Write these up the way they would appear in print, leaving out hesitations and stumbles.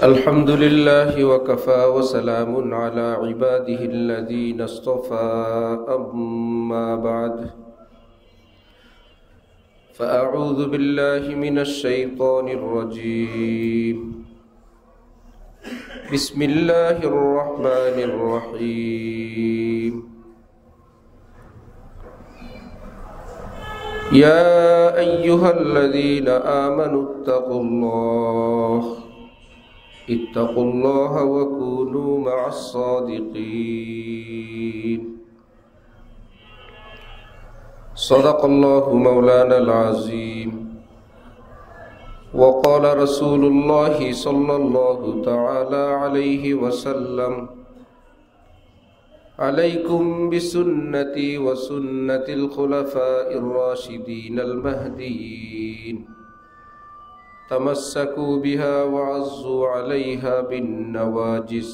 الحمد لله وكفى وسلام على عباده الذين اصطفى أما بعد فأعوذ بالله من الشيطان الرجيم بسم الله الرحمن الرحيم يا أيها الذين آمنوا اتقوا الله وكونوا مع الصادقين صدق الله مولانا العظيم وقال رسول الله صلى الله تعالى عليه وسلم عليكم بسنتي وسنة الخلفاء الراشدين المهديين تمسكوا بها وعضوا عليها بالنواجذ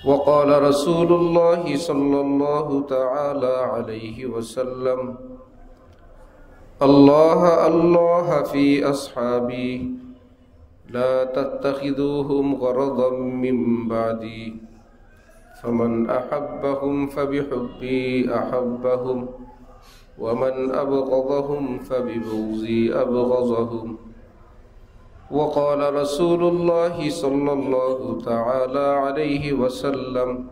وقال رسول الله صلى الله تعالى عليه وسلم الله الله في أصحابي لا تتخذوهم غرضا من بعدي فمن أحبهم فبحبي أحبهم ومن أبغضهم فببغضي أبغضهم وقال رسول الله صلى الله تعالى عليه وسلم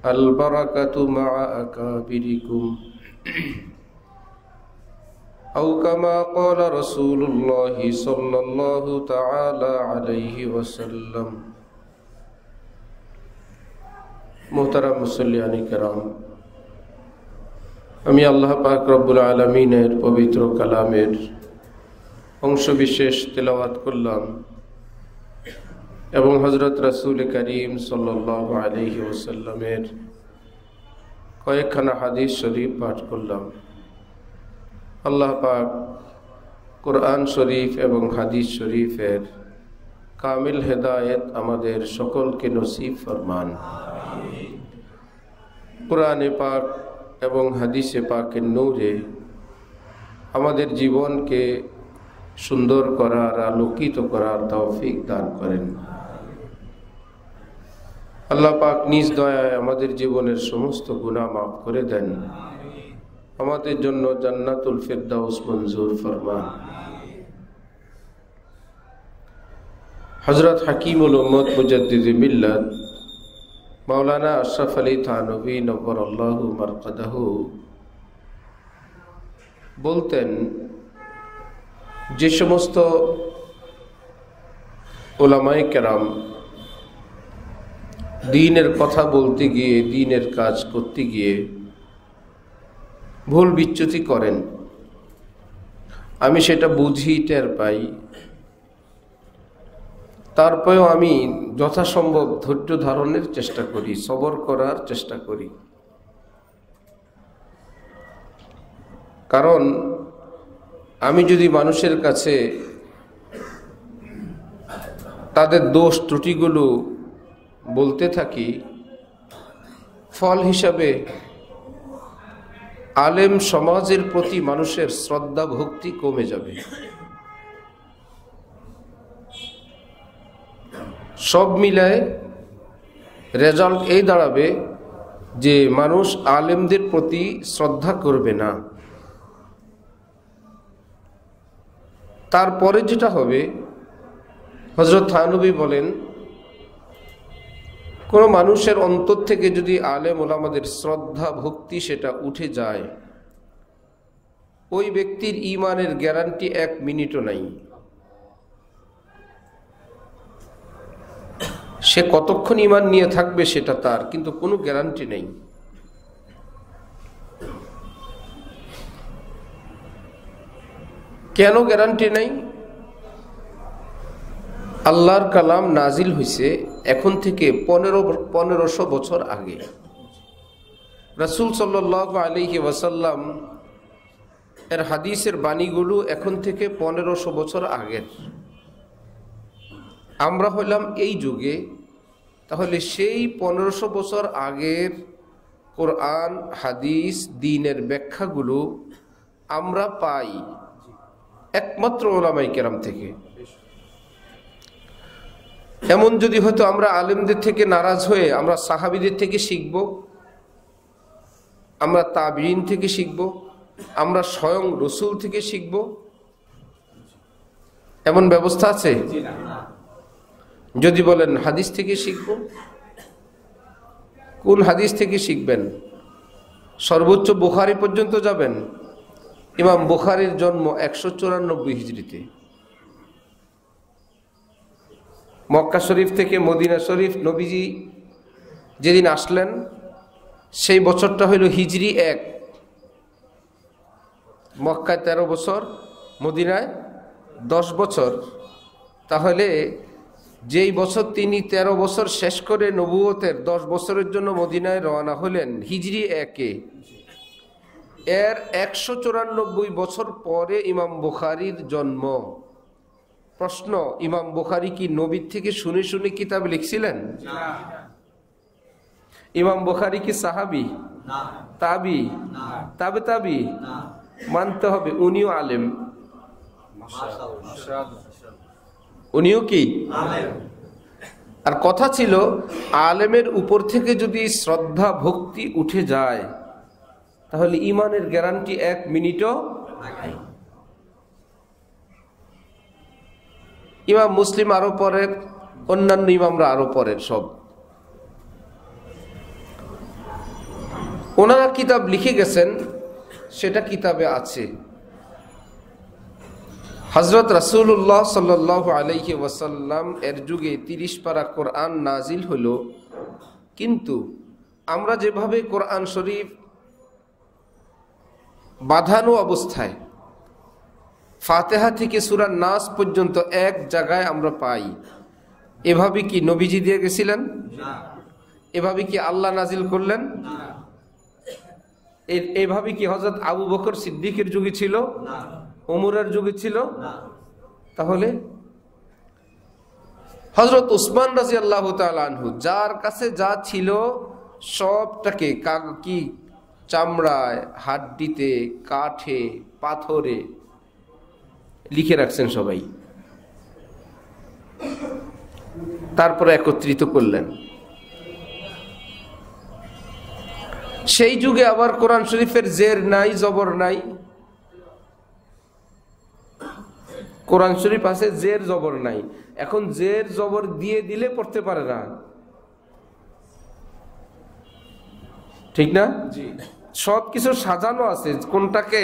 البركة مع أكابركم أو كما قال رسول الله صلى الله تعالى عليه وسلم মোহতারাম মুসল্লিয়ান কিরাম, আমি আল্লাহ পাক রব্বুল আলামিনের পবিত্র কালামের অংশ বিশেষ তেলাওয়াত করলাম এবং হযরত রাসূল করিম সাল্লাল্লাহু আলাইহি ওয়াসাল্লামের কয়েকখানা হাদিস শরীফ পাঠ করলাম। আল্লাহ পাক কোরআন শরীফ এবং হাদিস শরীফের কামিল হেদায়েত আমাদের সকলকে নসিব ফরমান। কোরআনে পাক এবং হাদিসে পাকের নূরে আমাদের জীবনকে সুন্দর করার, আলোকিত করার তৌফিক দান করেন। আল্লাহ পাক নিজ দয়ায় আমাদের জীবনের সমস্ত গুনাহ মাফ করে দেন, আমাদের জন্য জান্নাতুল ফিরদাউস মঞ্জুর ফরমান। হযরত হাকিমুল উম্মত মুজাদ্দিদে মিল্লাত মাওলানা আশরাফ আলী থানভী নব্বরাল্লাহু মারকাদাহু বলতেন, যে সমস্ত উলামায়ে কেরাম দ্বীনের কথা বলতে গিয়ে, দ্বীনের কাজ করতে গিয়ে ভুল বিচ্যুতি করেন, আমি সেটা বুঝি, টের পাই। তারপরেও আমি যথাসম্ভব ধৈর্য ধারণের চেষ্টা করি, সবর করার চেষ্টা করি। কারণ আমি যদি মানুষের কাছে তাদের দোষ ত্রুটিগুলো বলতে থাকি, ফল হিসাবে আলেম সমাজের প্রতি মানুষের শ্রদ্ধা ভক্তি কমে যাবে। সব মিলায় রেজাল্ট এই দাঁড়াবে যে মানুষ আলেমদের প্রতি শ্রদ্ধা করবে না। তারপরে যেটা হবে, হযরত থানভী বলেন, কোনো মানুষের অন্তর থেকে যদি আলেম ওলামাদের শ্রদ্ধা ভক্তি সেটা উঠে যায়, ওই ব্যক্তির ঈমানের গ্যারান্টি 1 মিনিটও নাই। সে কতক্ষণ ঈমান নিয়ে থাকবে সেটা তার, কিন্তু কোনো গ্যারান্টি নেই। কেন গ্যারান্টি নাই? আল্লাহর কালাম নাজিল হয়েছে এখন থেকে 1500 বছর আগে। রাসূল সাল্লাল্লাহু আলাইহি ওয়াসাল্লাম এর হাদিসের বাণীগুলো এখন থেকে 1500 বছর আগের। আমরা হইলাম এই যুগে, তাহলে সেই 1500 বছর আগের কোরআন হাদিস দ্বীনের ব্যাখ্যাগুলো আমরা পাই একমাত্র উলামায়ে কেরাম থেকে। এমন যদি হয়তো আমরা আলেমদের থেকে নারাজ হয়ে আমরা সাহাবীদের থেকে শিখব, আমরা তাবিঈন থেকে শিখব, আমরা স্বয়ং রাসূল থেকে শিখব, এমন ব্যবস্থা আছে? যদি বলেন হাদিস থেকে শিখব, কোন হাদিস থেকে শিখবেন? সর্বোচ্চ বুখারী পর্যন্ত যাবেন। ইমাম বুখারীর জন্ম 194 হিজরিতে। মক্কা শরীফ থেকে মদিনা শরীফ নবীজি যেদিন আসলেন সেই বছরটা হইল হিজরি 1। মক্কায় 13 বছর, মদিনায় 10 বছর। তাহলে যেই বছর তিনি 13 বছর শেষ করে নবুয়তের 10 বছরের জন্য মদিনায় রওনা হলেন হিজরি 1-এ, এর 194 বছর পরে ইমাম বুখারীর জন্ম। প্রশ্ন, ইমাম বুখারী কি নবীর থেকে শুনে শুনে কিতাব লিখছিলেন? ইমাম বুখারী কি সাহাবী? তাবি? তাবে? মানতে হবে উনিও আলেম। উনিও কি আর কথা ছিল, আলেমের উপর থেকে যদি শ্রদ্ধা ভক্তি উঠে যায় তাহলে ইমানের গ্যারান্টি 1 মিনিটও নাই। ইমাম মুসলিম আরো পরের, অন্যান্য ইমামরা আরো পরের, সব ওনারা কিতাব লিখে গেছেন, সেটা কিতাবে আছে। হযরত রাসূলুল্লাহ সাল্লাল্লাহু আলাইহি ওয়াসাল্লাম এর যুগে 30 পারা কোরআন নাজিল হলো, কিন্তু আমরা যেভাবে কোরআন শরীফ বাঁধানো অবস্থায় ফাতিহা থেকে সূরা নাস পর্যন্ত এক জায়গায় আমরা পাই, এভাবে কি নবীজি দিয়ে গেছিলেন? এভাবে কি আল্লাহ নাজিল করলেন? এভাবে কি হযরত আবু বকর সিদ্দিকের যুগে ছিল? ওমরের যুগে ছিল? তাহলে হযরত উসমান রাদিয়াল্লাহু তাআলা আনহু যার কাছে যা ছিল সবটাকে কি চামড়ায়, হাড্ডিতে, কাঠে, পাথরে লিখে রাখছেন সবাই, তারপরে একত্রিত করলেন। সেই যুগে আবার কোরআন শরীফের জের নাই, জবর নাই। কোরআন শরীফ আছে, জের জবর নাই। এখন জের জবর দিয়ে দিলে পড়তে পারে না, ঠিক না? সবকিছু সাজানো আছে, কোনটাকে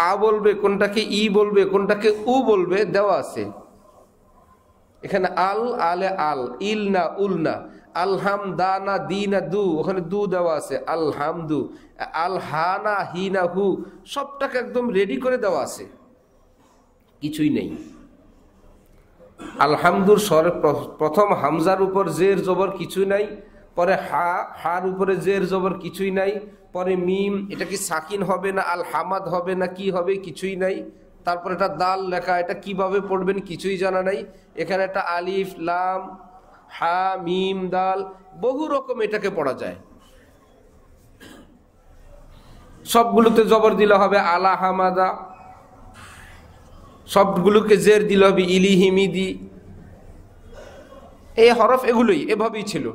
আ বলবে, কোনটাকে ই বলবে, কোনটাকে উ বলবে, দেওয়া আছে। এখানে আল, আলে আল, ইল না উল না, আলহাম দা না দি না দু, ওখানে দু দেওয়া আছে, আলহামদু, আল হা না হি না হু, সবটাকে একদম রেডি করে দেওয়া আছে, কিছুই নেই। আলহামদুর স্বরে প্রথম হামজার উপর জের জবর কিছুই নাই, পরে হার উপরে জের জবর কিছুই নাই, পরে মিম, এটা কি সাকিন হবে না আল হামাদ হবে না কি হবে, কিছুই নাই। তারপর এটা দাল লেখা, এটা কিভাবে পড়বেন কিছুই জানা নাই। এখানে একটা আলিফ লাম হা মিম দাল, বহু রকম এটাকে পড়া যায়। সবগুলোতে জবর দিলে হবে আলা হামাদা, সবগুলোকে জের দিলে হবে ইলি হিমিদি। এই হরফ এগুলোই এভাবেই ছিল।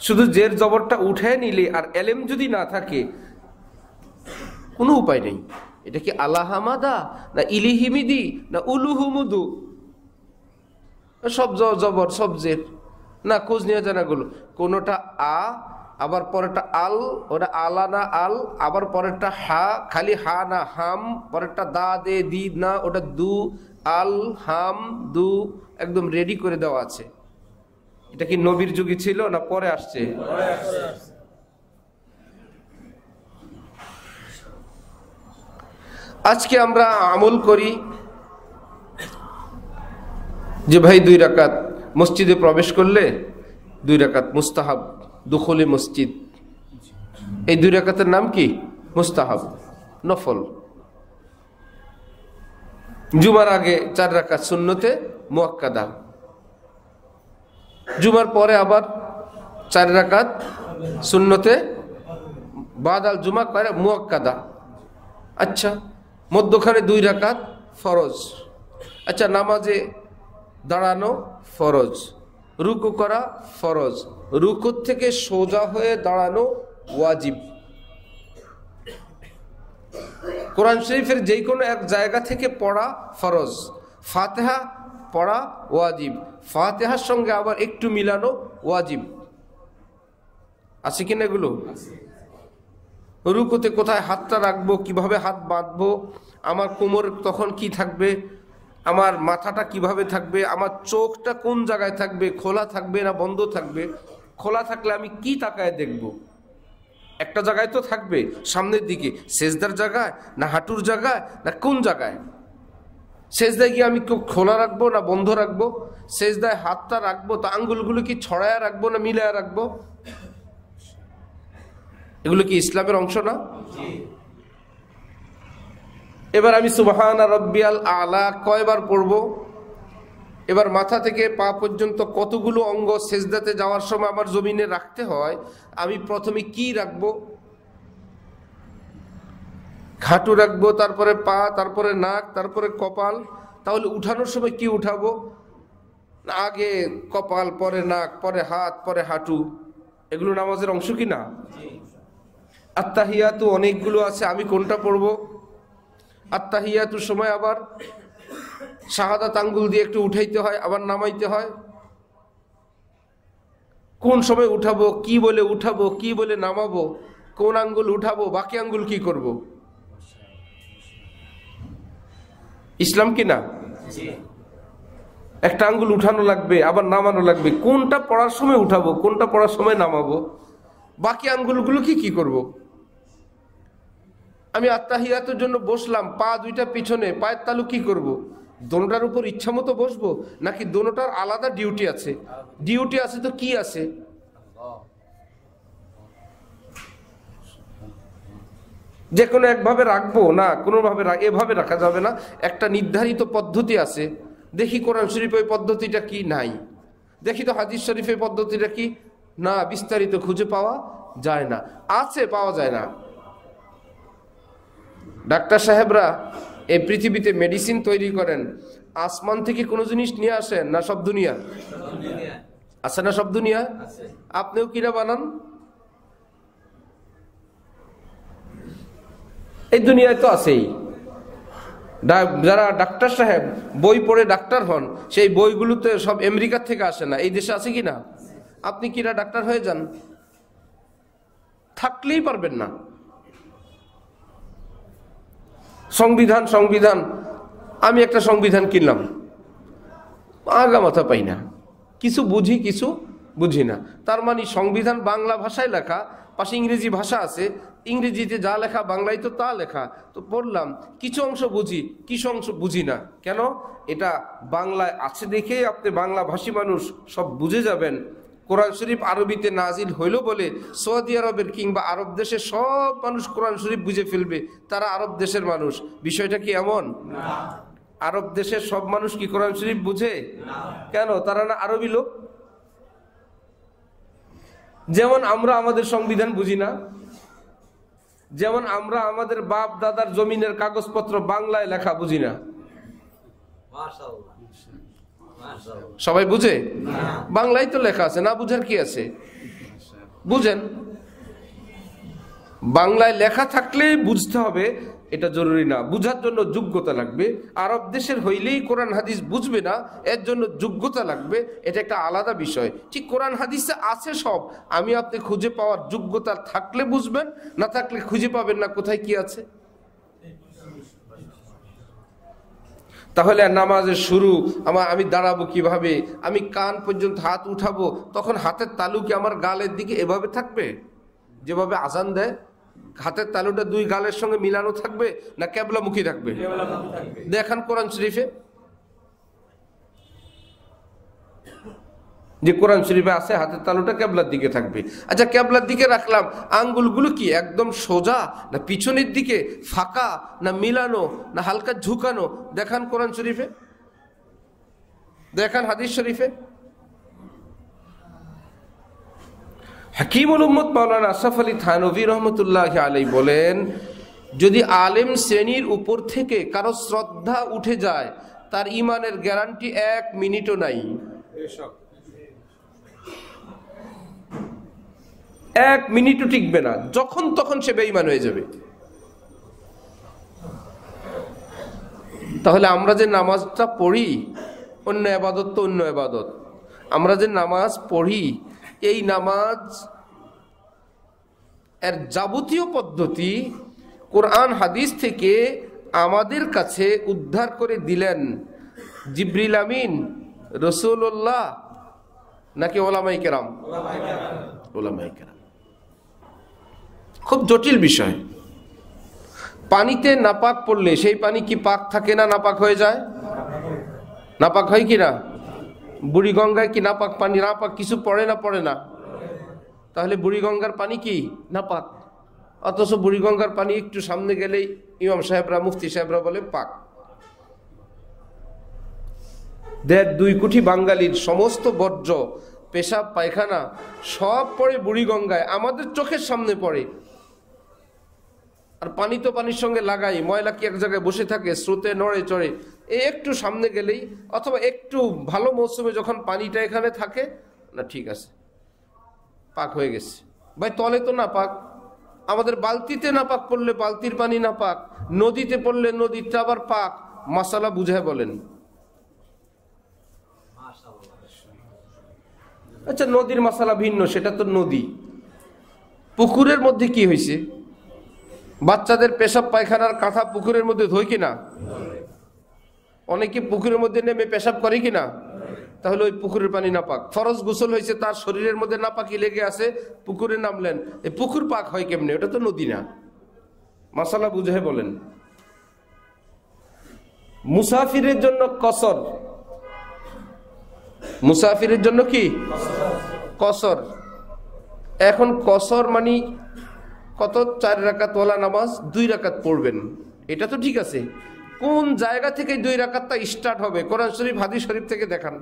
শুধু জের জবরটা উঠে নিলে আর এলেম যদি না থাকে কোনো উপায় নেই। এটা কি আলাহামাদা না ইলিহিমিদি না উলুহুমুদু, সব জবর সব জের না, খোঁজ নিয়ে জানা গুলো। কোনোটা আ, আবার পরেরটা আল, ওটা আলা না আল, আবার পরেরটা হা, খালি হা না হাম, পরেরটা দা দে দি না, ওটা দু, আল হাম দু, একদম রেডি করে দেওয়া আছে। এটা কি নবীর যুগে ছিল না পরে আসছে? আজকে আমরা আমল করি যে ভাই 2 রাকাত মসজিদে প্রবেশ করলে 2 রাকাত মুস্তাহাব, দুখুলে মসজিদ। এই 2 রাকাতের নাম কি? মুস্তাহাব, নফল। জুমার আগে 4 রাকাত সুন্নতে মুআক্কাদা। জুমার পরে আবার 4 রাকাত সুন্নতে বাদাল জুমা করে মুআক্কাদা। আচ্ছা, মধ্যখানে 2 রাকাত ফরজ। আচ্ছা, নামাজে দাঁড়ানো ফরজ, রুকু করা ফরজ, রুকু থেকে সোজা হয়ে দাঁড়ানো ওয়াজিব। কোরআন শরীফের যে কোনো এক জায়গা থেকে পড়া ফরজ, ফাতিহা পড়া ওয়াজিব, ফাতিহার সঙ্গে আবার একটু মিলানো ওয়াজিব। আছে কিনা এগুলো? রুকুতে কোথায় হাতটা রাখবো, কিভাবে হাত বাঁধবো, আমার কোমর তখন কি থাকবে, আমার মাথাটা কিভাবে থাকবে, আমার চোখটা কোন জায়গায় থাকবে, খোলা থাকবে না বন্ধ থাকবে, খোলা থাকলে আমি কি তাকায় দেখব, একটা জায়গায় তো থাকবে সামনের দিকে, সেজদার জায়গায় না হাঁটুর জায়গায় না কোন জায়গায়, সেজদায় গিয়ে আমি খোলা রাখবো না বন্ধ রাখবো, সেজদায় হাতটা রাখবো তো আঙ্গুলগুলো কি ছড়ায়া রাখবো না মিলায়া রাখবো, এগুলো কি ইসলামের অংশ না? এবার আমি সুবহানা রাব্বিয়াল আলা কয়বার পড়বো, এবার মাথা থেকে পা পর্যন্ত কতগুলো অঙ্গ সেজদাতে যাওয়ার সময় আমার জমিনে রাখতে হয়, আমি প্রথমে কি রাখবো, হাঁটু রাখবো, তারপরে পা, তারপরে নাক, তারপরে কপাল, তাহলে উঠানোর সময় কি উঠাবো, আগে কপাল, পরে নাক, পরে হাত, পরে হাঁটু, এগুলো নামাজের অংশ কি না? আত্তাহিয়াতু অনেকগুলো আছে, আমি কোনটা পড়বো? আত্তাহিয়াতুর সময় আবার শাহাদাত আঙ্গুল দিয়ে একটু উঠাইতে হয়, আবার নামাইতে হয়, কোন সময় উঠাবো, কি বলে উঠাবো, কি বলে নামাবো, কোন আঙ্গুল উঠাবো, বাকি আঙ্গুল কি করব? ইসলাম কি না? একটা আঙ্গুল উঠানো লাগবে, আবার নামানো লাগবে, কোনটা পড়ার সময় উঠাবো, কোনটা পড়ার সময় নামাবো, বাকি আঙ্গুলগুলো কি করব? আমি আত্তাহিয়াতের জন্য বসলাম, পা দুইটা পিছনে, পায়ের তালু কি করব? দোনোটার উপর ইচ্ছা মতো বসবো নাকি দোনোটার আলাদা ডিউটি আছে? ডিউটি আছে তো কি আছে? যে কোনো একভাবে রাখবো না, কোনোভাবে এভাবে রাখা যাবে না, একটা নির্ধারিত পদ্ধতি আছে। দেখি কোরআন শরীফে ওই পদ্ধতিটা কি, নাই। দেখি তো হাদিস শরীফের পদ্ধতিটা কি, না, বিস্তারিত খুঁজে পাওয়া যায় না, আছে পাওয়া যায় না। ডাক্তার সাহেবরা এই পৃথিবীতে মেডিসিন তৈরি করেন, আসমান থেকে কোনো জিনিস নিয়ে আসেন না সব দুনিয়া আছে? না সব দুনিয়া? আপনিও কিনা বানান? এই দুনিয়ায় তো আছেই। যারা ডাক্তার সাহেব বই পড়ে ডাক্তার হন, সেই বইগুলোতে সব আমেরিকার থেকে আসে না, এই দেশে আছে কিনা? আপনি কিনা ডাক্তার হয়ে যান, থাকলেই পারবেন না। সংবিধান, সংবিধান, আমি একটা সংবিধান কিনলাম, আগা মাথা পাই না, কিছু বুঝি কিছু বুঝি না। তার মানে সংবিধান বাংলা ভাষায় লেখা, পাশে ইংরেজি ভাষা আছে, ইংরেজিতে যা লেখা বাংলায় তো তা লেখা, তো পড়লাম, কিছু অংশ বুঝি কিছু অংশ বুঝি না। কেন? এটা বাংলায় আছে দেখেই আপনি বাংলা ভাষী মানুষ সব বুঝে যাবেন। কোরআন শরীফ আরবিতে নাজিল হইল বলে সৌদি আরবের কিংবা আরব দেশের সব মানুষ কোরআন শরীফ বুঝে ফেলবে, তারা আরব দেশের মানুষ। বিষয়টা কি এমন? আরব দেশের সব মানুষ কি কোরআন শরীফ বুঝে? কেন? তারা না আরবি লোক। যেমন আমরা আমাদের সংবিধান বুঝি না, যেমন আমরা আমাদের বাপ দাদার জমিনের কাগজপত্র বাংলায় লেখা বুঝি না। সবাই বুঝে? বাংলায় তো লেখা আছে, না বুঝার কি আছে? বুঝেন। বাংলায় লেখা থাকলেই বুঝতে হবে এটা জরুরি না, বুঝার জন্য যোগ্যতা লাগবে। আরব দেশের হইলেই কোরআন হাদিস বুঝবে না, এর জন্য যোগ্যতা লাগবে, এটা একটা আলাদা বিষয়। ঠিক কোরআন হাদিসে আছে সব, আমি আপনি খুঁজে পাওয়ার যোগ্যতা থাকলে বুঝবেন, না থাকলে খুঁজে পাবেন না কোথায় কি আছে। তাহলে নামাজের শুরু, আমি দাঁড়াবো কিভাবে, আমি কান পর্যন্ত হাত উঠাবো, তখন হাতের তালু কি আমার গালের দিকে এভাবে থাকবে যেভাবে আজান দেয়? হাতের তালুটা 2 গালের সঙ্গে মিলানো থাকবে না কেবলামুখী থাকবে? দেখান কোরআন শরীফে, যে কোরআন শরীফে আছে হাতের তালুটা কেবলার দিকে থাকবে। আচ্ছা, কেবলার দিকে রাখলাম, আঙ্গুলগুলো কি একদম সোজা না পিছনের দিকে, ফাঁকা না মিলানো না হালকা ঝুঁকানো? দেখান কোরআন শরীফে। দেখেন হাদিস শরীফে হাকিমুল উম্মত মাওলানা আশরাফ আলী থানভী রহমতুল্লাহি আলাইহি বলেন, যদি আলেম শ্রেণীর উপর থেকে কারো শ্রদ্ধা উঠে যায়, তার ইমানের গ্যারান্টি 1 মিনিটও নাই। 1 মিনিটও টিকবে না, যখন তখন সে বেঈমান হয়ে যাবে। তাহলে আমরা যে নামাজটা পড়ি, অন্য ইবাদত তো অন্য ইবাদত, আমরা যে নামাজ পড়ি, এই নামাজ এর যাবতীয় পদ্ধতি কোরআন হাদিস থেকে আমাদের কাছে উদ্ধার করে দিলেন জিবরিল আমিন, রাসূলুল্লাহ, নাকি ওলামায়ে কেরাম? ওলামায়ে কেরাম। খুব জটিল বিষয়। পানিতে নাপাক পড়লে সেই পানি কি পাক থাকে না নাপাক হয়ে যায়? নাপাক হয় কি না? বুড়িগঙ্গায় কি নাপাক পানি? নাপাক কিছু পড়ে না? পড়ে না। তাহলে বুড়িগঙ্গার পানি কি নাপাক? অথচ বুড়িগঙ্গার পানি একটু সামনে গেলেই ইমাম সাহেবরা, মুফতি সাহেবরা বলে পাক। 1.5-2 কোটি বাঙালির সমস্ত বর্জ্য, পেশাব, পায়খানা সব পড়ে বুড়িগঙ্গায়, আমাদের চোখের সামনে পড়ে। আর পানি তো পানির সঙ্গে লাগাই, ময়লা কি এক জায়গায় বসে থাকে, স্রোতে নড়ে চড়ে, একটু সামনে গেলেই, অথবা একটু ভালো মৌসুমে যখন পানিটা এখানে থাকে না, ঠিক আছে, পাক হয়ে গেছে। ভাই তলে তো না পাক। আমাদের বালতিতে না পাক পড়লে বালতির পানি না পাক, নদীতে পড়লে নদীটা আবার পাক। মাসালা বুঝায় বলেন। আচ্ছা, নদীর মাসালা ভিন্ন, সেটা তো নদী। পুকুরের মধ্যে কি হয়েছে? বাচ্চাদের পেশাব পায়খানার কাঁথা পুকুরের মধ্যে ধোয় কিনা? অনেকে পুকুরের মধ্যে নেমে পেশাব করে কিনা? তাহলে ওই পুকুরের পানি নাপাক। ফরজ গোসল হয়েছে, তার শরীরের মধ্যে নাপাকি লেগে আছে, পুকুরে নামলেন, এই পুকুর পাক হয় কেমনে? ওটা তো নদী না। মাসালা বুঝে বলেন। মুসাফিরের জন্য কসর, মুসাফিরের জন্য কি কসর। এখন কসর মানে কত? 4 রাকাত ওয়ালা নামাজ 2 রাকাত পড়বেন, এটা তো ঠিক আছে। কোন জায়গা থেকে 2 রাকাতটা স্টার্ট হবে? কোরআন শরীফ, হাদিস শরীফ থেকে দেখান।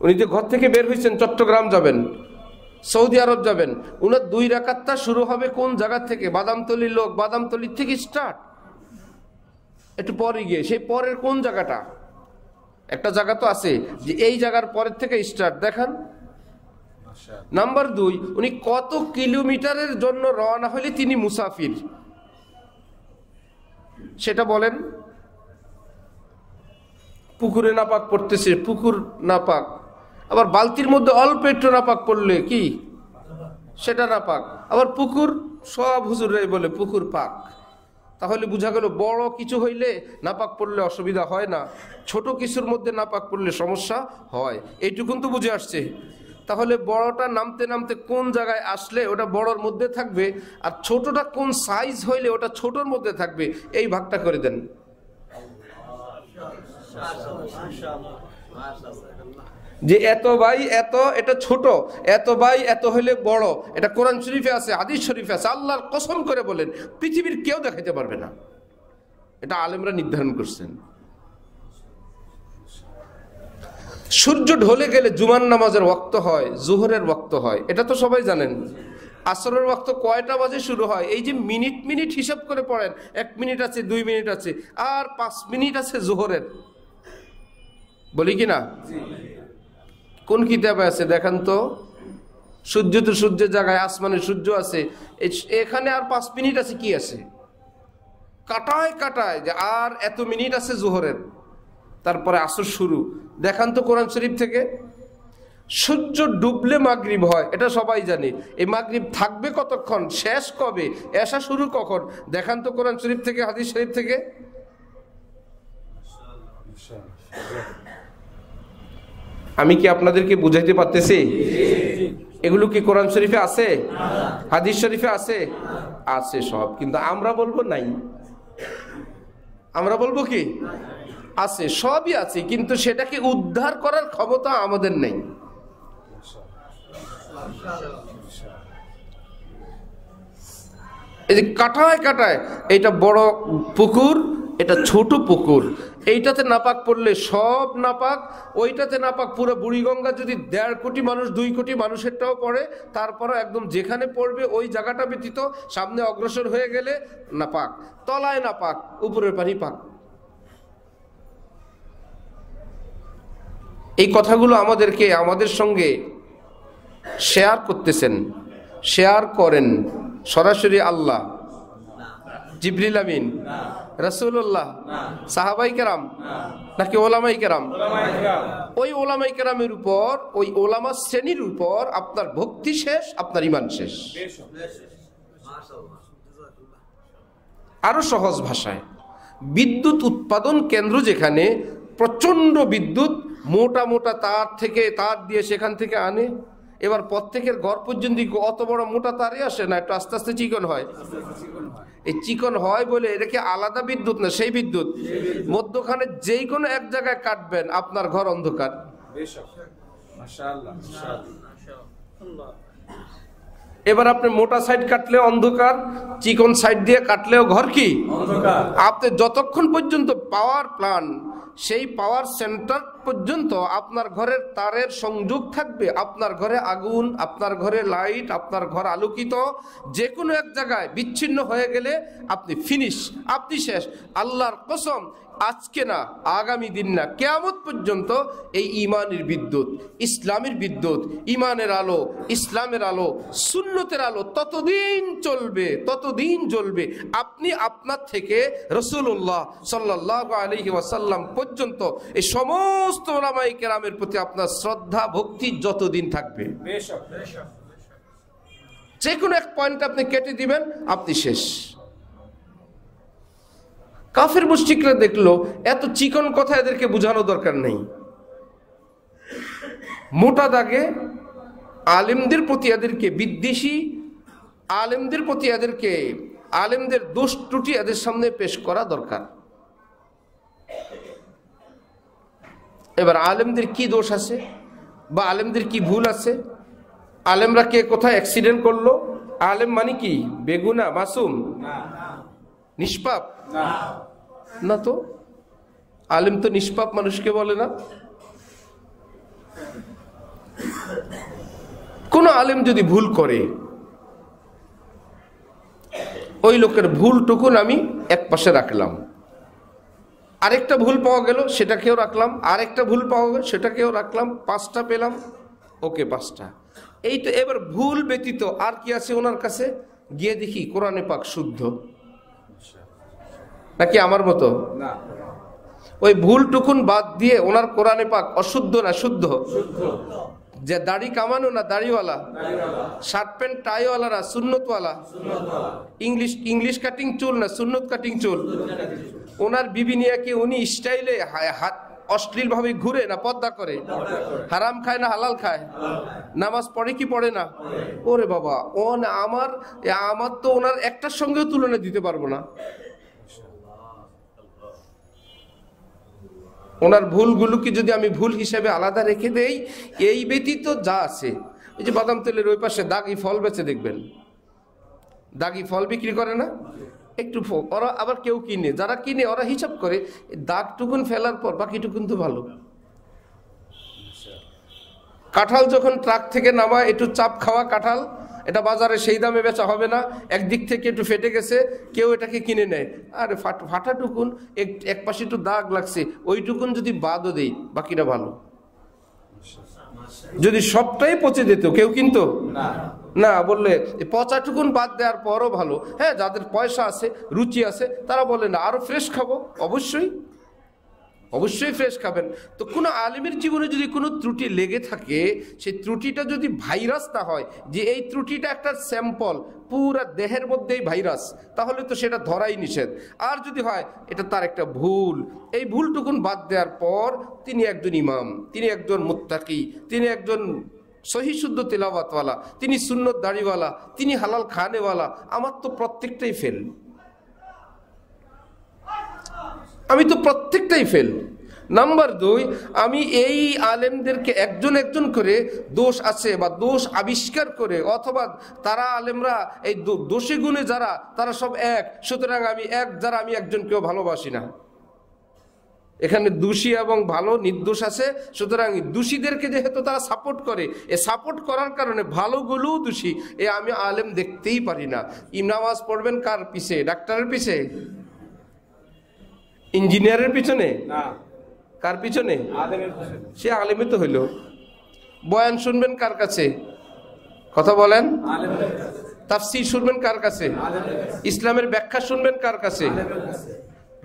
উনি যে ঘর থেকে বের হয়েছেন, চট্টগ্রাম যাবেন, সৌদি আরব যাবেন, উনার 2 রাকাতটা শুরু হবে কোন জায়গা থেকে? বাদামতলির লোক, বাদামতলির থেকে স্টার্ট। একটু পরে গিয়ে সেই পরের কোন জায়গাটা? একটা জায়গা তো আছে যে এই জায়গার পরের থেকে স্টার্ট, দেখান। নাম্বার 2, উনি কত কিলোমিটারের জন্য রওনা হলে তিনি মুসাফির, সেটা বলেন। পুকুরে নাপাক পড়তেছে, পুকুর নাপাক। আবার বালতির মধ্যে অল্প একটু নাপাক পড়লে কি সেটা নাপাক। আবার পুকুর, সব হুজুররাই বলে পুকুর পাক। তাহলে বোঝা গেল বড় কিছু হইলে নাপাক পড়লে অসুবিধা হয় না, ছোট কিছুর মধ্যে নাপাক পড়লে সমস্যা হয়। এইটুকুন তো বুঝে আসছে। তাহলে বড়টা নামতে নামতে কোন জায়গায় আসলে ওটা বড়র মধ্যে থাকবে, আর ছোটটা কোন সাইজ হইলে ওটা ছোটর মধ্যে থাকবে, এই ভাগটা করে দেন। যে এত বাই এত, এটা ছোট, এত বাই এত হইলে বড়, এটা কোরআন শরীফে আছে, হাদিস শরীফে আছে। আল্লাহর কসম করে বলেন, পৃথিবীর কেউ দেখাইতে পারবে না। এটা আলেমরা নির্ধারণ করছেন। সূর্য ঢলে গেলে জুমার নামাজের ওয়াক্ত হয়, জোহরের ওয়াক্ত হয়, এটা তো সবাই জানেন। আসরের ওয়াক্ত কয়টা বাজে শুরু হয়? এই যে মিনিট মিনিট হিসাব করে পড়েন, 1 মিনিট আছে, 2 মিনিট আছে, আর 5 মিনিট আছে জোহরের, বলি কি না? কোন কিতাবে আছে দেখান তো? সূর্য তো সূর্যের জায়গায়, আসমানের সূর্য আছে, এখানে আর 5 মিনিট আছে, কি আছে? কাটায় কাটায় যে আর এত মিনিট আছে জোহরের, তারপরে আসর শুরু। দেখান তো কোরআন শরীফ থেকে। সূর্য ডুবলে মাগরিব হয়, এটা সবাই জানে। এই মাগরিব থাকবে কতক্ষণ, শেষ কবে, এশা শুরু কখন? দেখান তো কোরআন শরীফ থেকে, হাদিস শরীফ থেকে। আমি কি আপনাদেরকে বুঝাইতে পারতেছি? এগুলো কি কোরআন শরীফে আছে? হাদিস শরীফে আছে? আছে সব, কিন্তু আমরা বলবো নাই। আমরা বলবো কি আছে, সবই আছে, কিন্তু সেটাকে উদ্ধার করার ক্ষমতা আমাদের নেই। এই যে কাটায় কাটায়, এটা বড় পুকুর, এটা ছোট পুকুর, এইটাতে নাপাক পড়লে সব নাপাক, ওইটাতে নাপাক পুরো বুড়িগঙ্গা যদি 1.5 কোটি মানুষ 2 কোটি মানুষেরটাও পড়ে, তারপরে একদম যেখানে পড়বে ওই জায়গাটা ব্যতীত সামনে অগ্রসর হয়ে গেলে নাপাক, তলায় নাপাক, উপরের পানি পাক। এই কথাগুলো আমাদেরকে আমাদের সঙ্গে শেয়ার করতেছেন, শেয়ার করেন সরাসরি আল্লাহ, জিবরিল আমিন, রাসূলুল্লাহ, সাহাবাই কেরাম, নাকি ওলামাই কেরাম? ওই ওলামাই কেরামের উপর, ওই ওলামা শ্রেণীর উপর আপনার ভক্তি শেষ, আপনার ঈমান শেষ। আরো সহজ ভাষায়, বিদ্যুৎ উৎপাদন কেন্দ্র যেখানে প্রচন্ড বিদ্যুৎ মোটা মোটা তার থেকে তার দিয়ে সেখান থেকে আনে, এবার প্রত্যেকের ঘর পর্যন্ত অত বড় মোটা তারই আসে না, একটু আস্তে আস্তে চিকন হয়। এই চিকন হয় বলে এটাকে আলাদা বিদ্যুৎ না, সেই বিদ্যুৎ মধ্যখানে যেই কোনো এক জায়গায় কাটবেন আপনার ঘর অন্ধকার। এবার আপনি মোটা সাইড কাটলে অন্ধকার, চিকন সাইড দিয়ে কাটলেও ঘর কি অন্ধকার। আপনি যতক্ষণ পর্যন্ত পাওয়ার প্ল্যান, সেই পাওয়ার সেন্টার পর্যন্ত আপনার ঘরের তারের সংযোগ থাকবে, আপনার ঘরে আগুন, আপনার ঘরে লাইট, আপনার ঘর আলোকিত, যে কোনো এক জায়গায় বিচ্ছিন্ন হয়ে গেলে আপনি ফিনিশ, আপনি শেষ। আল্লাহর কসম, আজকে না, আগামী দিন না, কিয়ামত পর্যন্ত এই ঈমানের বিদ্যুৎ, ইসলামের বিদ্যুৎ, ঈমানের আলো, ইসলামের আলো, সুন্নতের আলো ততদিন চলবে, ততদিন জ্বলবে আপনি আপনার থেকে রাসূলুল্লাহ সাল্লাল্লাহু আলাইহি ওয়াসাল্লাম পর্যন্ত এই সমস্ত উলামায়ে কেরামের প্রতি আপনার শ্রদ্ধা ভক্তি যতদিন থাকবে। যে কোনো এক পয়েন্ট আপনি কেটে দিবেন, আপনি শেষ। কাফের মুশরিকরা দেখলো এত চিকন কথা এদেরকে বোঝানো দরকার নেই, মোটা দাগে আলেমদের প্রতি এদেরকে বিদ্বেষী, আলেমদের প্রতি এদেরকে আলেমদের দোষ ত্রুটি এদের সামনে পেশ করা দরকার। এবার আলেমদের কি দোষ আছে বা আলেমদের কি ভুল আছে, আলেমরা কে কোথায় অ্যাক্সিডেন্ট করলো, আলেম মানে কি বেগুনা, মাসুম, নিষ্পাপ? না তো, আলেম তো নিষ্পাপ মানুষকে বলে না। কোন আলেম যদি ভুল করে, ওই লোকের ভুলটুকুন আমি এক পাশে রাখলাম, আরেকটা ভুল পাওয়া গেল সেটাকেও রাখলাম, আরেকটা ভুল পাওয়া গেল সেটাকেও রাখলাম, 5টা পেলাম, ওকে 5টা। এই তো, এবার ভুল ব্যতীত আর কি আছে ওনার কাছে? গিয়ে দেখি কোরআনে পাক শুদ্ধ নাকি আমার মতো? ওই ভুলটুকুন বাদ দিয়ে ওনার কোরআনে পাক অশুদ্ধ না শুদ্ধ? যে দাড়ি কামানো না দাড়িওয়ালা, শার্ট প্যান্ট টাইওয়ালা না সুন্নতওয়ালা, ইংলিশ কাটিং চুল না সুন্নত কাটিং চুল, ওনার বিবি নিয়ে কি উনি স্টাইলে হাত অশ্লীল ভাবে ঘুরে না পর্দা করে, হারাম খায় না হালাল খায়, নামাজ পড়ে কি পড়ে না? ওরে বাবা, ও না, আমার তো ওনার একটার সঙ্গেও তুলনা দিতে পারবো না। ওনার ভুলগুলোকে যদি আমি ভুল হিসেবে আলাদা রেখে দেই, এই ব্যতীত যা আছে, এই যে বাদাম তেলের ওই পাশে দাগি ফল বেচে দেখবেন, দাগি ফল বিক্রি করে না, একটু ওরা আবার কেউ কিনে, যারা কিনে ওরা হিসাব করে দাগটুকুন ফেলার পর বাকিটুকুন তো ভালো। কাঁঠাল যখন ট্রাক থেকে নামায়, একটু চাপ খাওয়া কাঁঠাল, এটা বাজারে সেই দামে বেচা হবে না, একদিক থেকে একটু ফেটে গেছে, কেউ এটাকে কিনে নেয়। আর ফাটাটুকুন এক পাশে একটু দাগ লাগছে, ওইটুকুন যদি বাদও দেই বাকিটা ভালো। যদি সবটাই পচে যেত কেউ কিনতো না, বললে পচাটুকুন বাদ দেওয়ার পরও ভালো। হ্যাঁ, যাদের পয়সা আছে, রুচি আছে, তারা বলে না আরো ফ্রেশ খাবো, অবশ্যই অবশ্যই ফ্রেশ খাবেন। তো কোনো আলেমের জীবনে যদি কোনো ত্রুটি লেগে থাকে, সেই ত্রুটিটা যদি ভাইরাস না হয়, যে এই ত্রুটিটা একটা স্যাম্পল, পুরা দেহের মধ্যেই ভাইরাস, তাহলে তো সেটা ধরাই নিষেধ। আর যদি হয় এটা তার একটা ভুল, এই ভুলটুকুন বাদ দেওয়ার পর তিনি একজন ইমাম, তিনি একজন মুত্তাকি, তিনি একজন সহি শুদ্ধ তেলাওয়াতওয়ালা, তিনি সুন্নত দাড়িওয়ালা, তিনি হালাল খানেওয়ালা, আমার তো প্রত্যেকটাই ফেল, আমি তো প্রত্যেকটাই ফেল। নাম্বার 2, আমি এই আলেমদেরকে একজন একজন করে দোষ আছে বা দোষ আবিষ্কার করে, অথবা তারা আলেমরা এই দোষী গুণে যারা, তারা সব এক, সুতরাং আমি এক, যারা আমি একজনকেও ভালোবাসি না। এখানে দোষী এবং ভালো নির্দোষ আছে, সুতরাং দোষীদেরকে যেহেতু তারা সাপোর্ট করে, এ সাপোর্ট করার কারণে ভালোগুলোও দোষী। আমি আলেম দেখতেই পারি না। নামাজ পড়বেন কার পিছে? ডাক্তারের পিছে? ইঞ্জিনিয়ারের পিছনে? কার পিছনে? সে আলেমে তো হইল। বয়ান শুনবেন কার কাছে? কথা বলেন। তাফসীর শুনবেন কার কাছে? ইসলামের ব্যাখ্যা শুনবেন কার কাছে?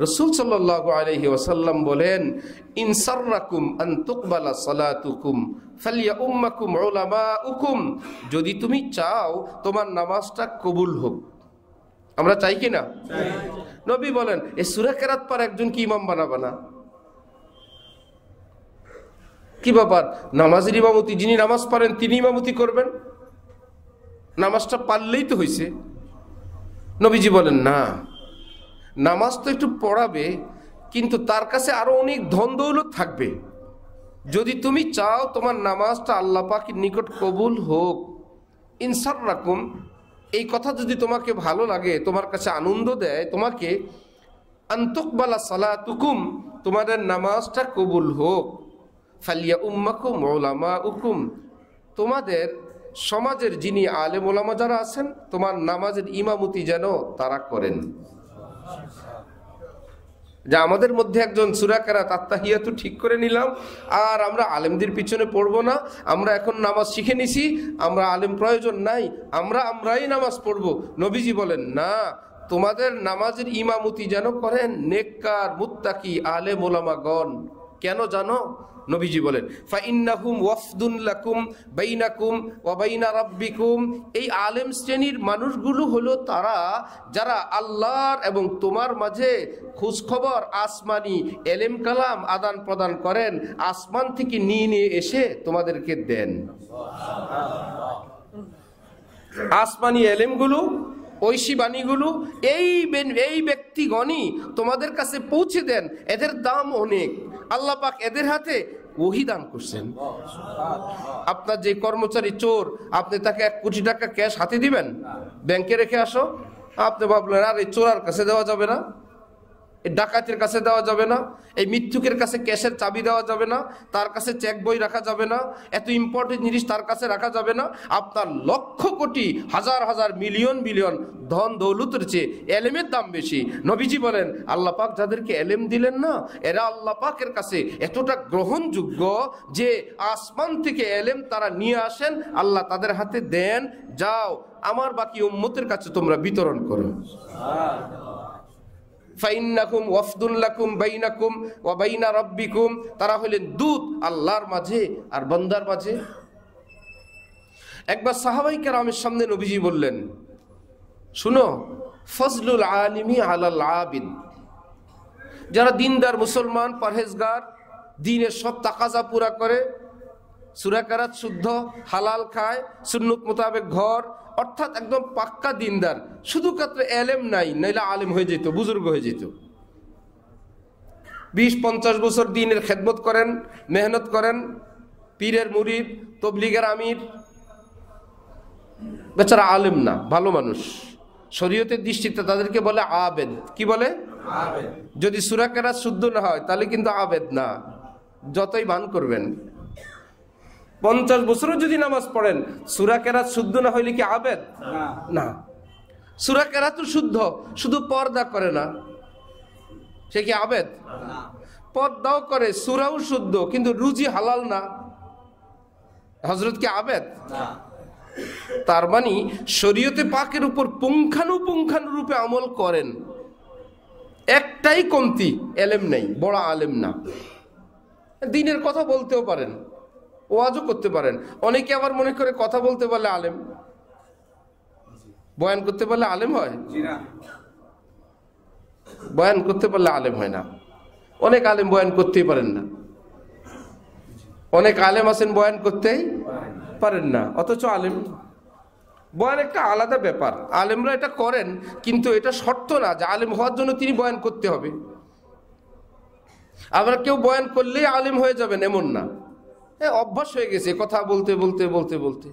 রাসূল সাল্লাল্লাহু আলাইহি ওয়াসাল্লাম বলেন, ইনসাররাকুম আন তুকবালা সালাতুকুম ফালইউম্মাকুম উলামাউকুম। যদি তুমি চাও তোমার নামাজটা কবুল হোক, আমরা চাই কি না? নবী বলেন, এই সূরা কেরাত পার একজন কি ইমাম বানাবা না? কি ব্যাপার? নামাজের ইমামতি, যিনি নামাজ পারেন তিনি ইমামতি করবেন? নামাজটা পারলেই তো হইছে। নবীজি বলেন, না, নামাজ তো একটু পড়াবে, কিন্তু তার কাছে আরো অনেক ধন দৌলত থাকবে। যদি তুমি চাও তোমার নামাজটা আল্লাহ পাকের নিকট কবুল হোক, ইনসাররাকুম, এই কথা যদি তোমাকে ভালো লাগে, তোমার কাছে আনন্দ দেয়, তোমাকে আনতুকবালা সালাতুকুম, তোমাদের নামাজটা কবুল হোক, ফালিয়াউম্মাকুম উলামাউকুম, তোমাদের সমাজের যিনি আলেম ওলামা যারা আছেন, তোমার নামাজের ইমামতি যেন তারা করেন। যে আমাদের মধ্যে একজন সূরা কেরাত আত্তাহিয়াতু ঠিক করে নিলাম, আর আমরা আলেমদের পিছনে পড়বো না, আমরা এখন নামাজ শিখে নিছি, আমরা আলেম প্রয়োজন নাই, আমরাই নামাজ পড়বো। নবীজি বলেন, না, তোমাদের নামাজের ইমামতি যেন করেন নেককার মুত্তাকি আলেম ওলামাগণ। কেন জানো? নবীজি বলেন, ফাইন্নাহুম ওয়াফদুন লাকুম বাইনাকুম ওয়া বাইনা রাব্বিকুম। এই আলেম শ্রেণীর মানুষগুলো হলো তারা যারা আল্লাহর এবং তোমার মাঝে খোঁজ খবর, আসমানি এলেম কালাম আদান প্রদান করেন, আসমান থেকে নিয়ে এসে তোমাদেরকে দেন। আসমানি এলেমগুলো, ঐশী বাণীগুলো এই ব্যক্তিগণই তোমাদের কাছে পৌঁছে দেন। এদের দাম অনেক, আল্লাহ পাক এদের হাতে ওহী দান করছেন। আপনার যে কর্মচারী চোর, আপনি তাকে 1 কোটি টাকা ক্যাশ হাতে দিবেন? ব্যাংকে রেখে আসো। আপনি ভাবলেন, আর এই চোরার কাছে দেওয়া যাবে না, এই ডাকাতের কাছে দেওয়া যাবে না, এই মিথ্যুকের কাছে ক্যাশের চাবি দেওয়া যাবে না, তার কাছে চেক বই রাখা যাবে না, এত ইম্পর্টেন্ট জিনিস তার কাছে রাখা যাবে না। আপনার লক্ষ কোটি, হাজার হাজার, মিলিয়ন বিলিয়ন ধন দৌলতের চেয়ে এলেমের দাম বেশি। নবীজি বলেন, আল্লাহ পাক যাদেরকে এলেম দিলেন না, এরা আল্লাহ পাকের কাছে এতটা গ্রহণযোগ্য যে আসমান থেকে এলেম তারা নিয়ে আসেন, আল্লাহ তাদের হাতে দেন, যাও আমার বাকি উম্মতের কাছে তোমরা বিতরণ করো। ফাইন্নাকুম ওয়াফদুন লাকুম বাইনাকুম ওয়া বাইনা রাব্বিকুম, তারা হলেন দূত আল্লাহর মাঝে আর বান্দার মাঝে। একবার সাহাবায়ে কেরামের সামনে নবীজি বললেন, শুনো, ফজলুল আলিমি আলাল আবিদ, যারা দিনদার মুসলমান, পরহেজগার, দ্বীনের সব তাকাজা পুরা করে, সূরা কেরাত শুদ্ধ, হালাল খায়, সুন্নত মোতাবেক ঘর, অর্থাৎ একদম পাক্কা দিনদার, শুধু মাত্র এলেম নাই, নাইলে আলেম হয়ে যেত, বুজুর্গ হয়ে যেত। 20-50 বছর দ্বীনের খেদমত করেন, মেহনত করেন, পীরের মুরিদ, তবলিগের আমির, বেচারা আলেম না, ভালো মানুষ। শরীয়তের দৃষ্টিতে তাদেরকে বলে আবেদ। কি বলে? আবেদ। যদি সূরা কেরাত শুদ্ধ না হয় তাহলে কিন্তু আবেদ না, যতই ভান করবেন। 50 বছরও যদি নামাজ পড়েন, সূরা কেরাত শুদ্ধ না হইলে কি আবেদ? না। সূরা কেরাত শুদ্ধ, শুধু পর্দা করে না, সে কি আবেদ? পর্দাও করে, সূরাও শুদ্ধ, কিন্তু রুজি হালাল না, হযরত কি আবেদ? তার মানে শরীয়তে পাকের উপর পুঙ্খানুপুঙ্খানুরূপে আমল করেন, একটাই কমতি, এলেম নেই, বড় আলেম না। দ্বীনের কথা বলতেও পারেন, ওয়াজও করতে পারেন। অনেকে আবার মনে করে কথা বলতে পারলে আলেম, বয়ান করতে পারলে আলেম হয়? বয়ান করতে পারলে আলেম হয় না। অনেক আলেম বয়ান করতেই পারেন না, অনেক আলেম আছেন বয়ান করতেই পারেন না, অথচ আলেম। বয়ান একটা আলাদা ব্যাপার, আলেমরা এটা করেন, কিন্তু এটা শর্ত না যে আলেম হওয়ার জন্য তিনি বয়ান করতে হবে। আবার কেউ বয়ান করলেই আলেম হয়ে যাবেন এমন না, অভ্যাস হয়ে গেছে কথা বলতে বলতে বলতে বলতে।